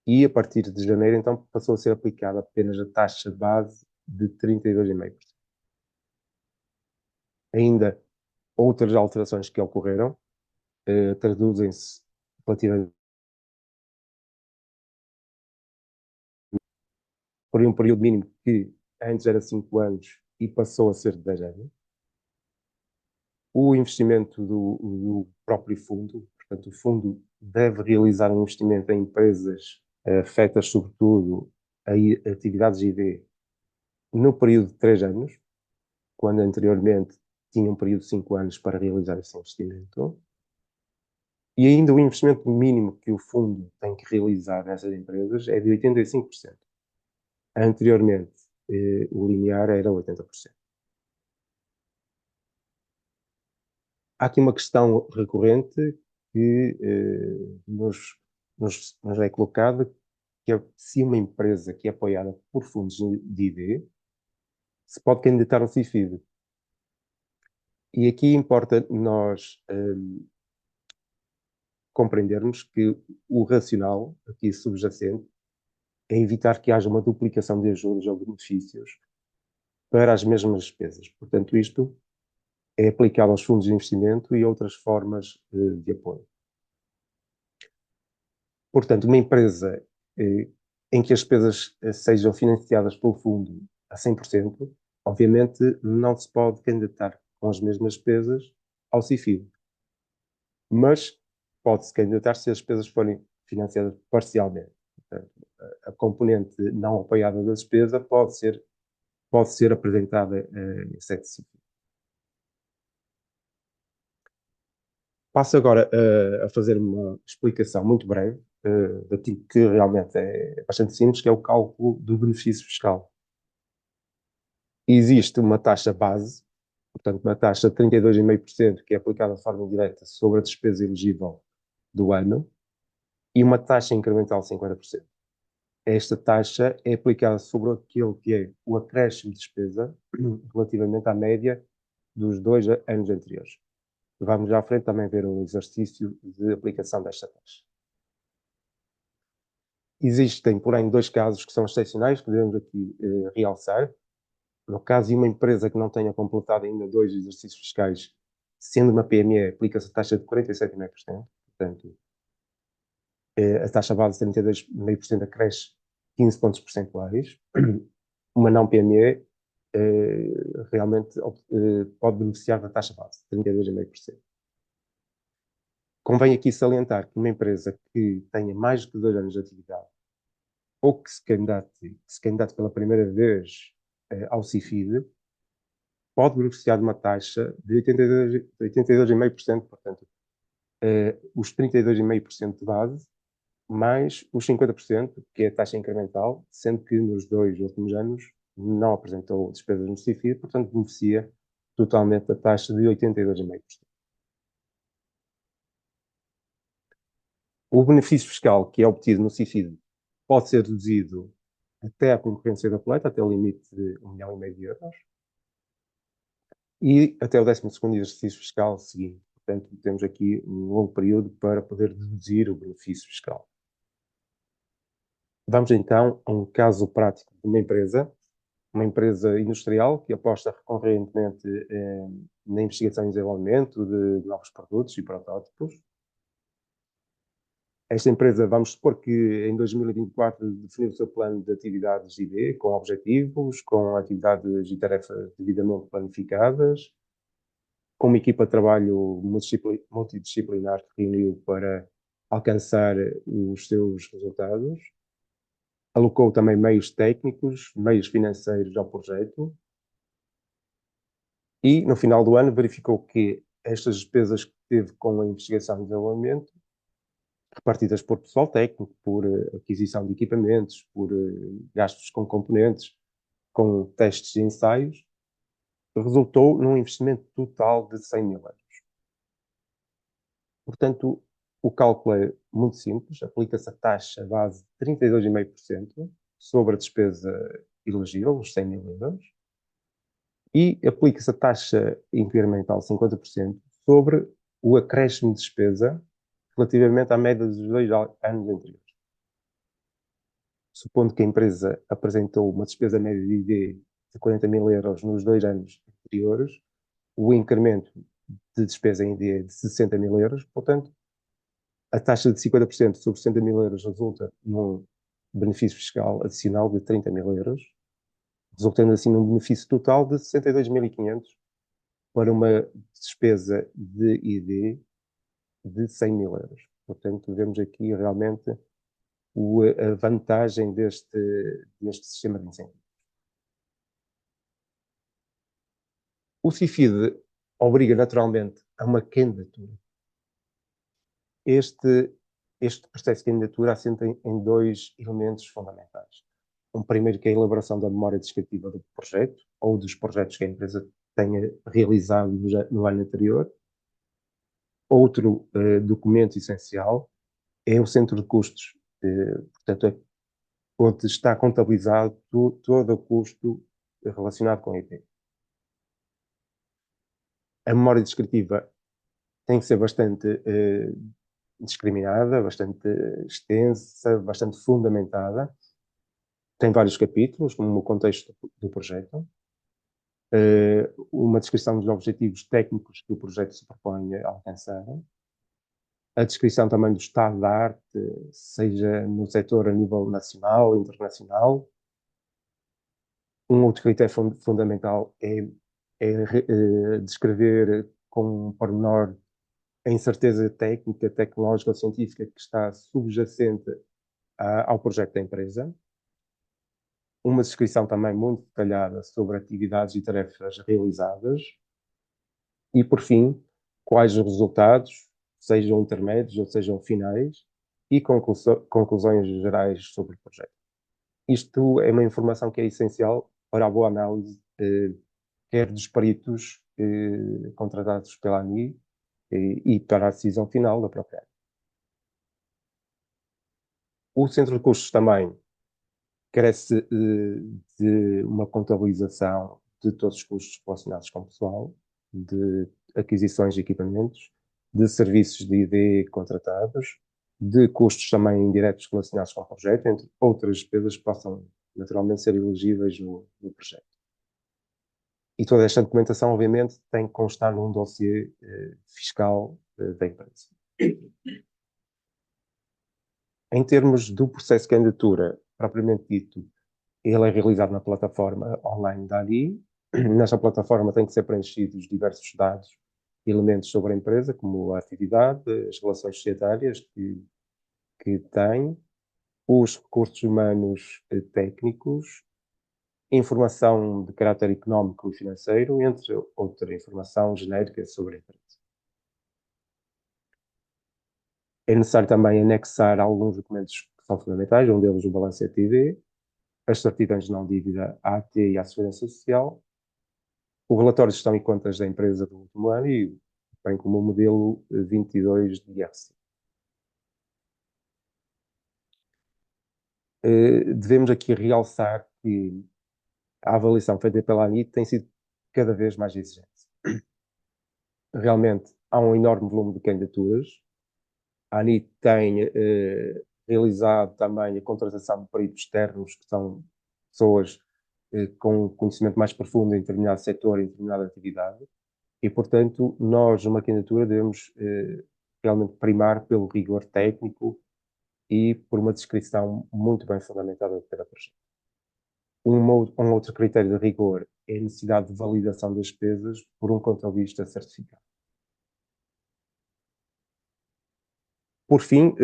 e a partir de janeiro, então, passou a ser aplicada apenas a taxa base de 32,5%. Ainda outras alterações que ocorreram traduzem-se relativamente por um período mínimo que antes era 5 anos e passou a ser de 10 anos. O investimento do próprio fundo, portanto, o fundo deve realizar um investimento em empresas afetas, sobretudo, a atividades ID no período de 3 anos, quando anteriormente tinha um período de 5 anos para realizar esse investimento. E ainda o investimento mínimo que o fundo tem que realizar nessas empresas é de 85%. Anteriormente, o limiar era 80%. Há aqui uma questão recorrente que nos é colocada, que é se uma empresa que é apoiada por fundos de ID se pode candidatar ao CIFID. E aqui importa nós compreendermos que o racional aqui subjacente é evitar que haja uma duplicação de ajudas ou benefícios para as mesmas despesas. Portanto, isto é aplicado aos fundos de investimento e outras formas de apoio. Portanto, uma empresa em que as despesas sejam financiadas pelo fundo a 100%, obviamente não se pode candidatar com as mesmas despesas ao CIFID. Mas pode-se candidatar se as despesas forem financiadas parcialmente. Portanto, a componente não apoiada da despesa pode ser apresentada em sede CIFID. Passo agora a fazer uma explicação muito breve daquilo que realmente é bastante simples, que é o cálculo do benefício fiscal. Existe uma taxa base, portanto, uma taxa de 32,5%, que é aplicada de forma indireta sobre a despesa elegível do ano, e uma taxa incremental de 50%. Esta taxa é aplicada sobre aquele que é o acréscimo de despesa relativamente à média dos 2 anos anteriores. Vamos já à frente também ver um exercício de aplicação desta taxa. Existem, porém, 2 casos que são excepcionais, que devemos aqui realçar. No caso de uma empresa que não tenha completado ainda 2 exercícios fiscais, sendo uma PME, aplica-se a taxa de 47,5%. Portanto, a taxa base de 32,5% acresce 15 pontos percentuais. Uma não PME realmente pode beneficiar da taxa base, 32,5%. Convém aqui salientar que uma empresa que tenha mais de 2 anos de atividade ou que se candidate pela primeira vez ao CIFID, pode beneficiar de uma taxa de 82,5%, portanto, os 32,5% de base, mais os 50%, que é a taxa incremental, sendo que nos 2 últimos anos não apresentou despesas no CIFID, portanto, beneficia totalmente da taxa de 82,5%. O benefício fiscal que é obtido no CIFID pode ser reduzido até à concorrência da coleta, até o limite de 1,5 milhão de euros, e até o 12º exercício fiscal seguinte. Portanto, temos aqui um longo período para poder deduzir o benefício fiscal. Vamos então a um caso prático de uma empresa industrial que aposta recorrentemente na investigação e desenvolvimento de novos produtos e protótipos. Esta empresa, vamos supor que em 2024 definiu o seu plano de atividades ID, com objetivos, com atividades e tarefas devidamente planificadas, com uma equipa de trabalho multidisciplinar que reuniu para alcançar os seus resultados. Alocou também meios técnicos, meios financeiros ao projeto e, no final do ano, verificou que estas despesas que teve com a investigação e desenvolvimento, repartidas por pessoal técnico, por aquisição de equipamentos, por gastos com componentes, com testes e ensaios, resultou num investimento total de 100 mil euros. Portanto, o cálculo é muito simples, aplica-se a taxa base de 32,5% sobre a despesa elegível, os 100 mil euros, e aplica-se a taxa incremental 50% sobre o acréscimo de despesa relativamente à média dos 2 anos anteriores. Supondo que a empresa apresentou uma despesa média de ID de 40 mil euros nos 2 anos anteriores, o incremento de despesa em ID é de 60 mil euros, portanto, a taxa de 50% sobre 60 mil euros resulta num benefício fiscal adicional de 30 mil euros, resultando assim num benefício total de 62.500 para uma despesa de ID de 100 mil euros. Portanto, vemos aqui realmente a vantagem deste sistema de incentivos. O CIFID obriga naturalmente a uma candidatura. Este processo de candidatura assenta em 2 elementos fundamentais. Um primeiro, que é a elaboração da memória descritiva do projeto, ou dos projetos que a empresa tenha realizado no ano anterior. Outro documento essencial é o centro de custos, portanto, onde está contabilizado todo o custo relacionado com a IP. A memória descritiva tem que ser bastante discriminada, bastante extensa, bastante fundamentada. Tem vários capítulos, como o contexto do projeto, uma descrição dos objetivos técnicos que o projeto se propõe a alcançar, a descrição também do estado da arte, seja no setor a nível nacional, internacional. Um outro critério fundamental é descrever com pormenor a incerteza técnica, tecnológica ou científica que está subjacente ao projeto da empresa. Uma descrição também muito detalhada sobre atividades e tarefas realizadas. E, por fim, quais os resultados, sejam intermédios ou sejam finais, e conclusões gerais sobre o projeto. Isto é uma informação que é essencial para a boa análise, quer dos peritos contratados pela ANI e para a decisão final da própria área. O centro de custos também carece de uma contabilização de todos os custos relacionados com o pessoal, de aquisições de equipamentos, de serviços de ID contratados, de custos também indiretos relacionados com o projeto, entre outras despesas que possam naturalmente ser elegíveis no projeto. E toda esta documentação, obviamente, tem que constar num dossiê fiscal da empresa. Em termos do processo de candidatura, propriamente dito, ele é realizado na plataforma online da ANI. Nesta plataforma têm que ser preenchidos diversos dados e elementos sobre a empresa, como a atividade, as relações societárias que tem, os recursos humanos técnicos, informação de caráter económico e financeiro, entre outra informação genérica sobre a empresa. É necessário também anexar alguns documentos que são fundamentais, um deles o balancete ID, as certidões de não dívida à AT e à Segurança Social, o relatório de gestão e contas da empresa do último ano e bem como o modelo 22 de IRC. Devemos aqui realçar que a avaliação feita pela ANI tem sido cada vez mais exigente. Realmente há um enorme volume de candidaturas. A ANI tem realizado também a contratação de peritos externos, que são pessoas com conhecimento mais profundo em determinado setor, em determinada atividade, e, portanto, nós, numa candidatura, devemos realmente primar pelo rigor técnico e por uma descrição muito bem fundamentada de cada projeto. Um outro critério de rigor é a necessidade de validação das despesas por um contabilista certificado. Por fim,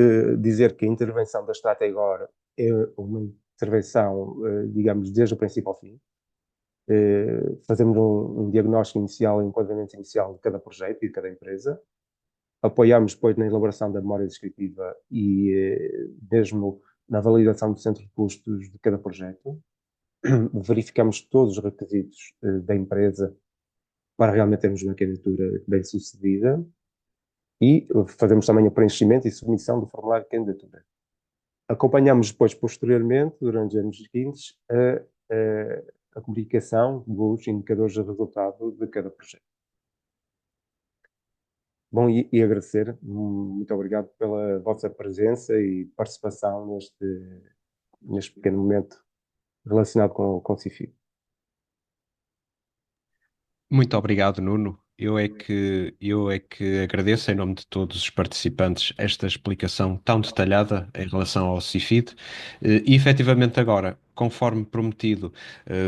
dizer que a intervenção da Strategor é uma intervenção, digamos, desde o princípio ao fim. Fazemos um diagnóstico inicial, um enquadramento inicial de cada projeto e de cada empresa. Apoiamos depois na elaboração da memória descritiva e mesmo na validação do centro de custos de cada projeto. Verificamos todos os requisitos da empresa para realmente termos uma candidatura bem sucedida e fazemos também o preenchimento e submissão do formulário de candidatura. Acompanhamos depois, posteriormente, durante os anos seguintes, a comunicação dos indicadores de resultado de cada projeto. Bom, e agradecer, muito obrigado pela vossa presença e participação neste pequeno momento relacionado com o CIFID. Muito obrigado, Nuno. Eu é que agradeço em nome de todos os participantes esta explicação tão detalhada em relação ao CIFID. E efetivamente agora, conforme prometido,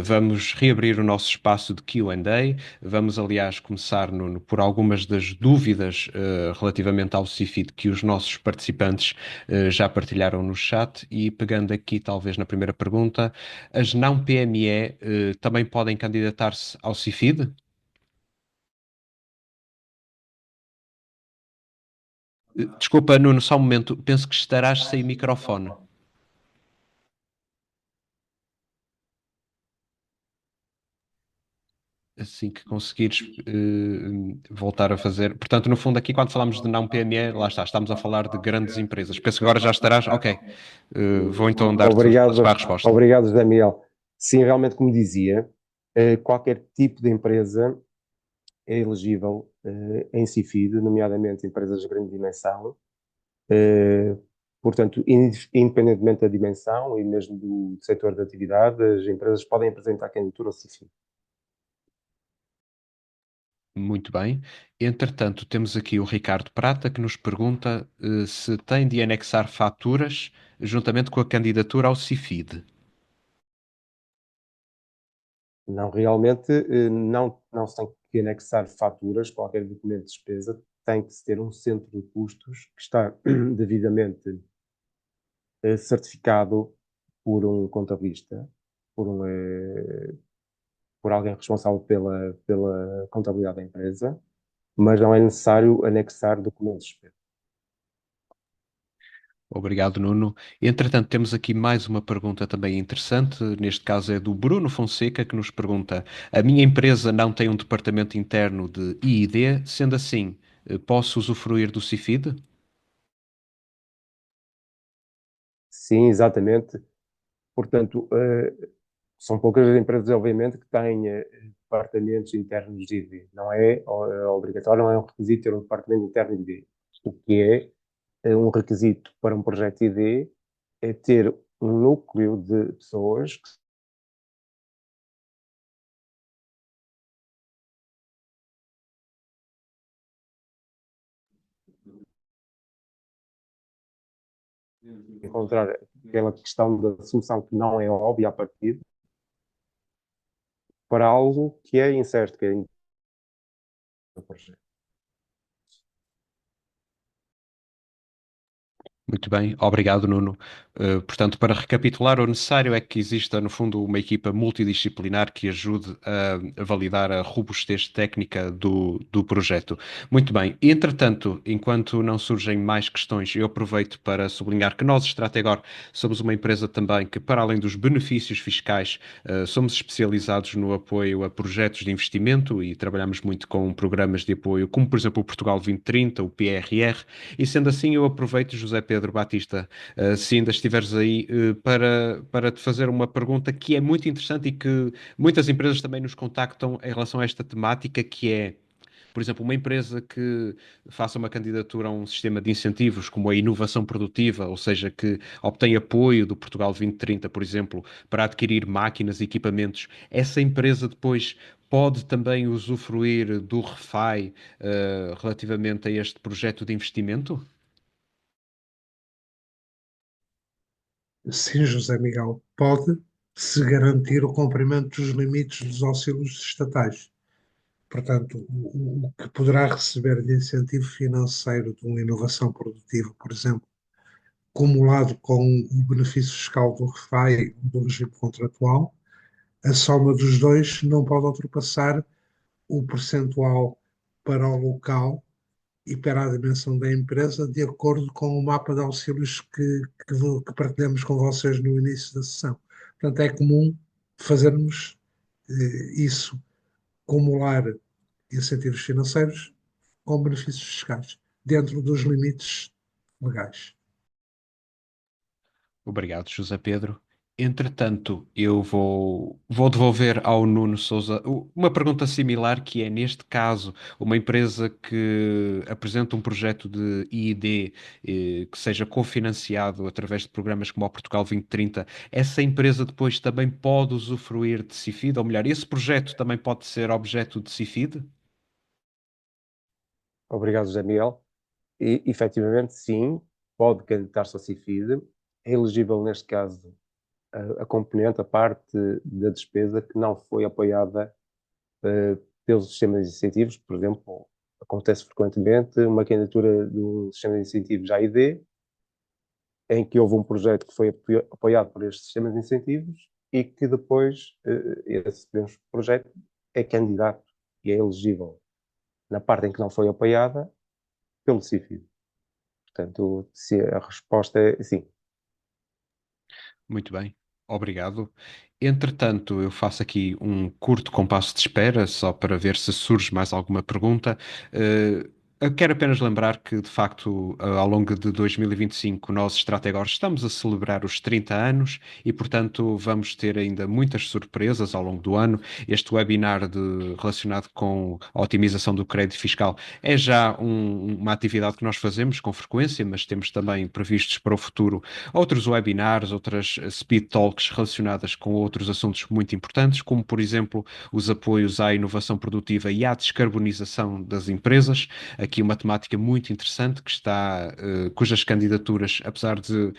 vamos reabrir o nosso espaço de Q&A. Vamos, aliás, começar, Nuno, por algumas das dúvidas relativamente ao CIFID que os nossos participantes já partilharam no chat. E pegando aqui, talvez, na primeira pergunta, as não PME também podem candidatar-se ao CIFID? Desculpa, Nuno, só um momento. Penso que estarás sem microfone. Assim que conseguires voltar a fazer. Portanto, no fundo, aqui quando falamos de não PME, lá está, estamos a falar de grandes empresas. Penso que agora já estarás. Ok. Vou então dar-te o espaço para a resposta. Obrigado, José Miguel. Sim, realmente, como dizia, qualquer tipo de empresa é elegível em CIFID, nomeadamente empresas de grande dimensão. Portanto, independentemente da dimensão e mesmo do setor de atividade, as empresas podem apresentar candidatura ao CIFID. Muito bem. Entretanto, temos aqui o Ricardo Prata que nos pergunta se tem de anexar faturas juntamente com a candidatura ao CIFID. Não, realmente não se tem que anexar faturas, qualquer documento de despesa, tem que se ter um centro de custos que está devidamente certificado por um contabilista, por alguém responsável pela contabilidade da empresa, mas não é necessário anexar documentos de despesa. Obrigado, Nuno. Entretanto, temos aqui mais uma pergunta também interessante. Neste caso é do Bruno Fonseca, que nos pergunta: a minha empresa não tem um departamento interno de I&D, sendo assim, posso usufruir do CIFID? Sim, exatamente. Portanto, são poucas as empresas, obviamente, que têm departamentos internos de ID. Não é obrigatório, não é um requisito ter um departamento interno de ID. O que é um requisito para um projeto ID é ter um núcleo de pessoas que encontrar aquela questão da solução que não é óbvia a partir para algo que é incerto, que é o projeto. Muito bem, obrigado, Nuno. Portanto, para recapitular, o necessário é que exista, no fundo, uma equipa multidisciplinar que ajude a validar a robustez técnica do projeto. Muito bem, entretanto, enquanto não surgem mais questões, eu aproveito para sublinhar que nós, Strategor, somos uma empresa também que, para além dos benefícios fiscais, somos especializados no apoio a projetos de investimento e trabalhamos muito com programas de apoio, como, por exemplo, o Portugal 2030, o PRR, e sendo assim, eu aproveito, José Pedro Batista, se ainda estiveres aí, para te fazer uma pergunta que é muito interessante e que muitas empresas também nos contactam em relação a esta temática, que é, por exemplo, uma empresa que faça uma candidatura a um sistema de incentivos como a inovação produtiva, ou seja, que obtém apoio do Portugal 2030, por exemplo, para adquirir máquinas e equipamentos, essa empresa depois pode também usufruir do REFAI, relativamente a este projeto de investimento? Sim, José Miguel, pode. se garantir o cumprimento dos limites dos auxílios estatais. Portanto, o que poderá receber de incentivo financeiro de uma inovação produtiva, por exemplo, acumulado com o benefício fiscal do REFAI, do regime contratual, a soma dos dois não pode ultrapassar o percentual para o local e para a dimensão da empresa, de acordo com o mapa de auxílios que partilhamos com vocês no início da sessão. Portanto, é comum fazermos isso, acumular incentivos financeiros com benefícios fiscais, dentro dos limites legais. Obrigado, José Pedro. Entretanto, eu vou devolver ao Nuno Sousa uma pergunta similar, que é, neste caso, uma empresa que apresenta um projeto de I+D que seja cofinanciado através de programas como o Portugal 2030, essa empresa depois também pode usufruir de CIFID? Ou melhor, esse projeto também pode ser objeto de CIFID? Obrigado, José Miguel. E, efetivamente, sim, pode candidatar-se ao CIFID. É elegível, neste caso, a componente, a parte da despesa que não foi apoiada pelos sistemas de incentivos. Por exemplo, acontece frequentemente uma candidatura do sistema de incentivos AID, em que houve um projeto que foi apoiado por estes sistemas de incentivos e que depois esse mesmo projeto é candidato e é elegível na parte em que não foi apoiada pelo CIFID. Portanto, se a resposta é sim. Muito bem, obrigado. Entretanto, eu faço aqui um curto compasso de espera, só para ver se surge mais alguma pergunta. Eu quero apenas lembrar que, de facto, ao longo de 2025, nós, Strategor, estamos a celebrar os 30 anos e, portanto, vamos ter ainda muitas surpresas ao longo do ano. Este webinar relacionado com a otimização do crédito fiscal é já uma atividade que nós fazemos com frequência, mas temos também previstos para o futuro outros webinars, outras speed talks relacionadas com outros assuntos muito importantes, como, por exemplo, os apoios à inovação produtiva e à descarbonização das empresas. Aqui uma temática muito interessante que está, cujas candidaturas, apesar de,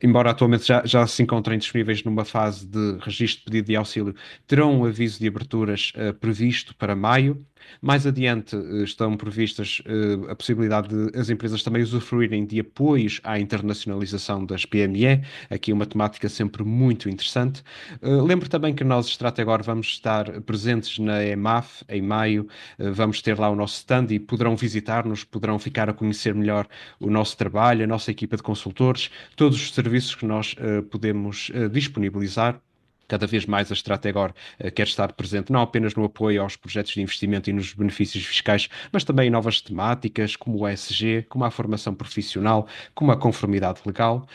embora atualmente já se encontrem disponíveis numa fase de registro de pedido de auxílio, terão um aviso de aberturas previsto para maio. Mais adiante, estão previstas a possibilidade de as empresas também usufruírem de apoios à internacionalização das PME, aqui uma temática sempre muito interessante. Lembro também que nós, Strategor, vamos estar presentes na EMAF em maio, vamos ter lá o nosso stand e poderão visitar-nos, poderão ficar a conhecer melhor o nosso trabalho, a nossa equipa de consultores, todos os serviços que nós podemos disponibilizar. Cada vez mais a Strategor quer estar presente não apenas no apoio aos projetos de investimento e nos benefícios fiscais, mas também em novas temáticas, como o ESG, como a formação profissional, como a conformidade legal.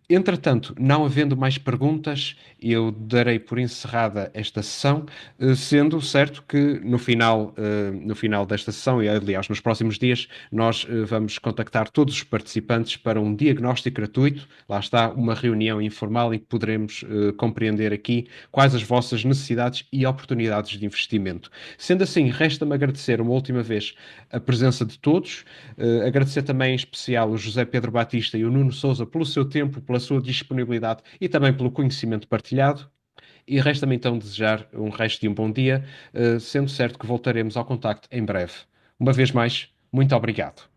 Entretanto, não havendo mais perguntas, eu darei por encerrada esta sessão, sendo certo que no final desta sessão, e aliás nos próximos dias, nós vamos contactar todos os participantes para um diagnóstico gratuito. Lá está, uma reunião informal em que poderemos compreender aqui quais as vossas necessidades e oportunidades de investimento. Sendo assim, resta-me agradecer uma última vez a presença de todos, agradecer também em especial o José Pedro Batista e o Nuno Sousa pelo seu tempo, pela sua disponibilidade e também pelo conhecimento partilhado. E resta-me então desejar um resto de um bom dia, sendo certo que voltaremos ao contacto em breve. Uma vez mais, muito obrigado.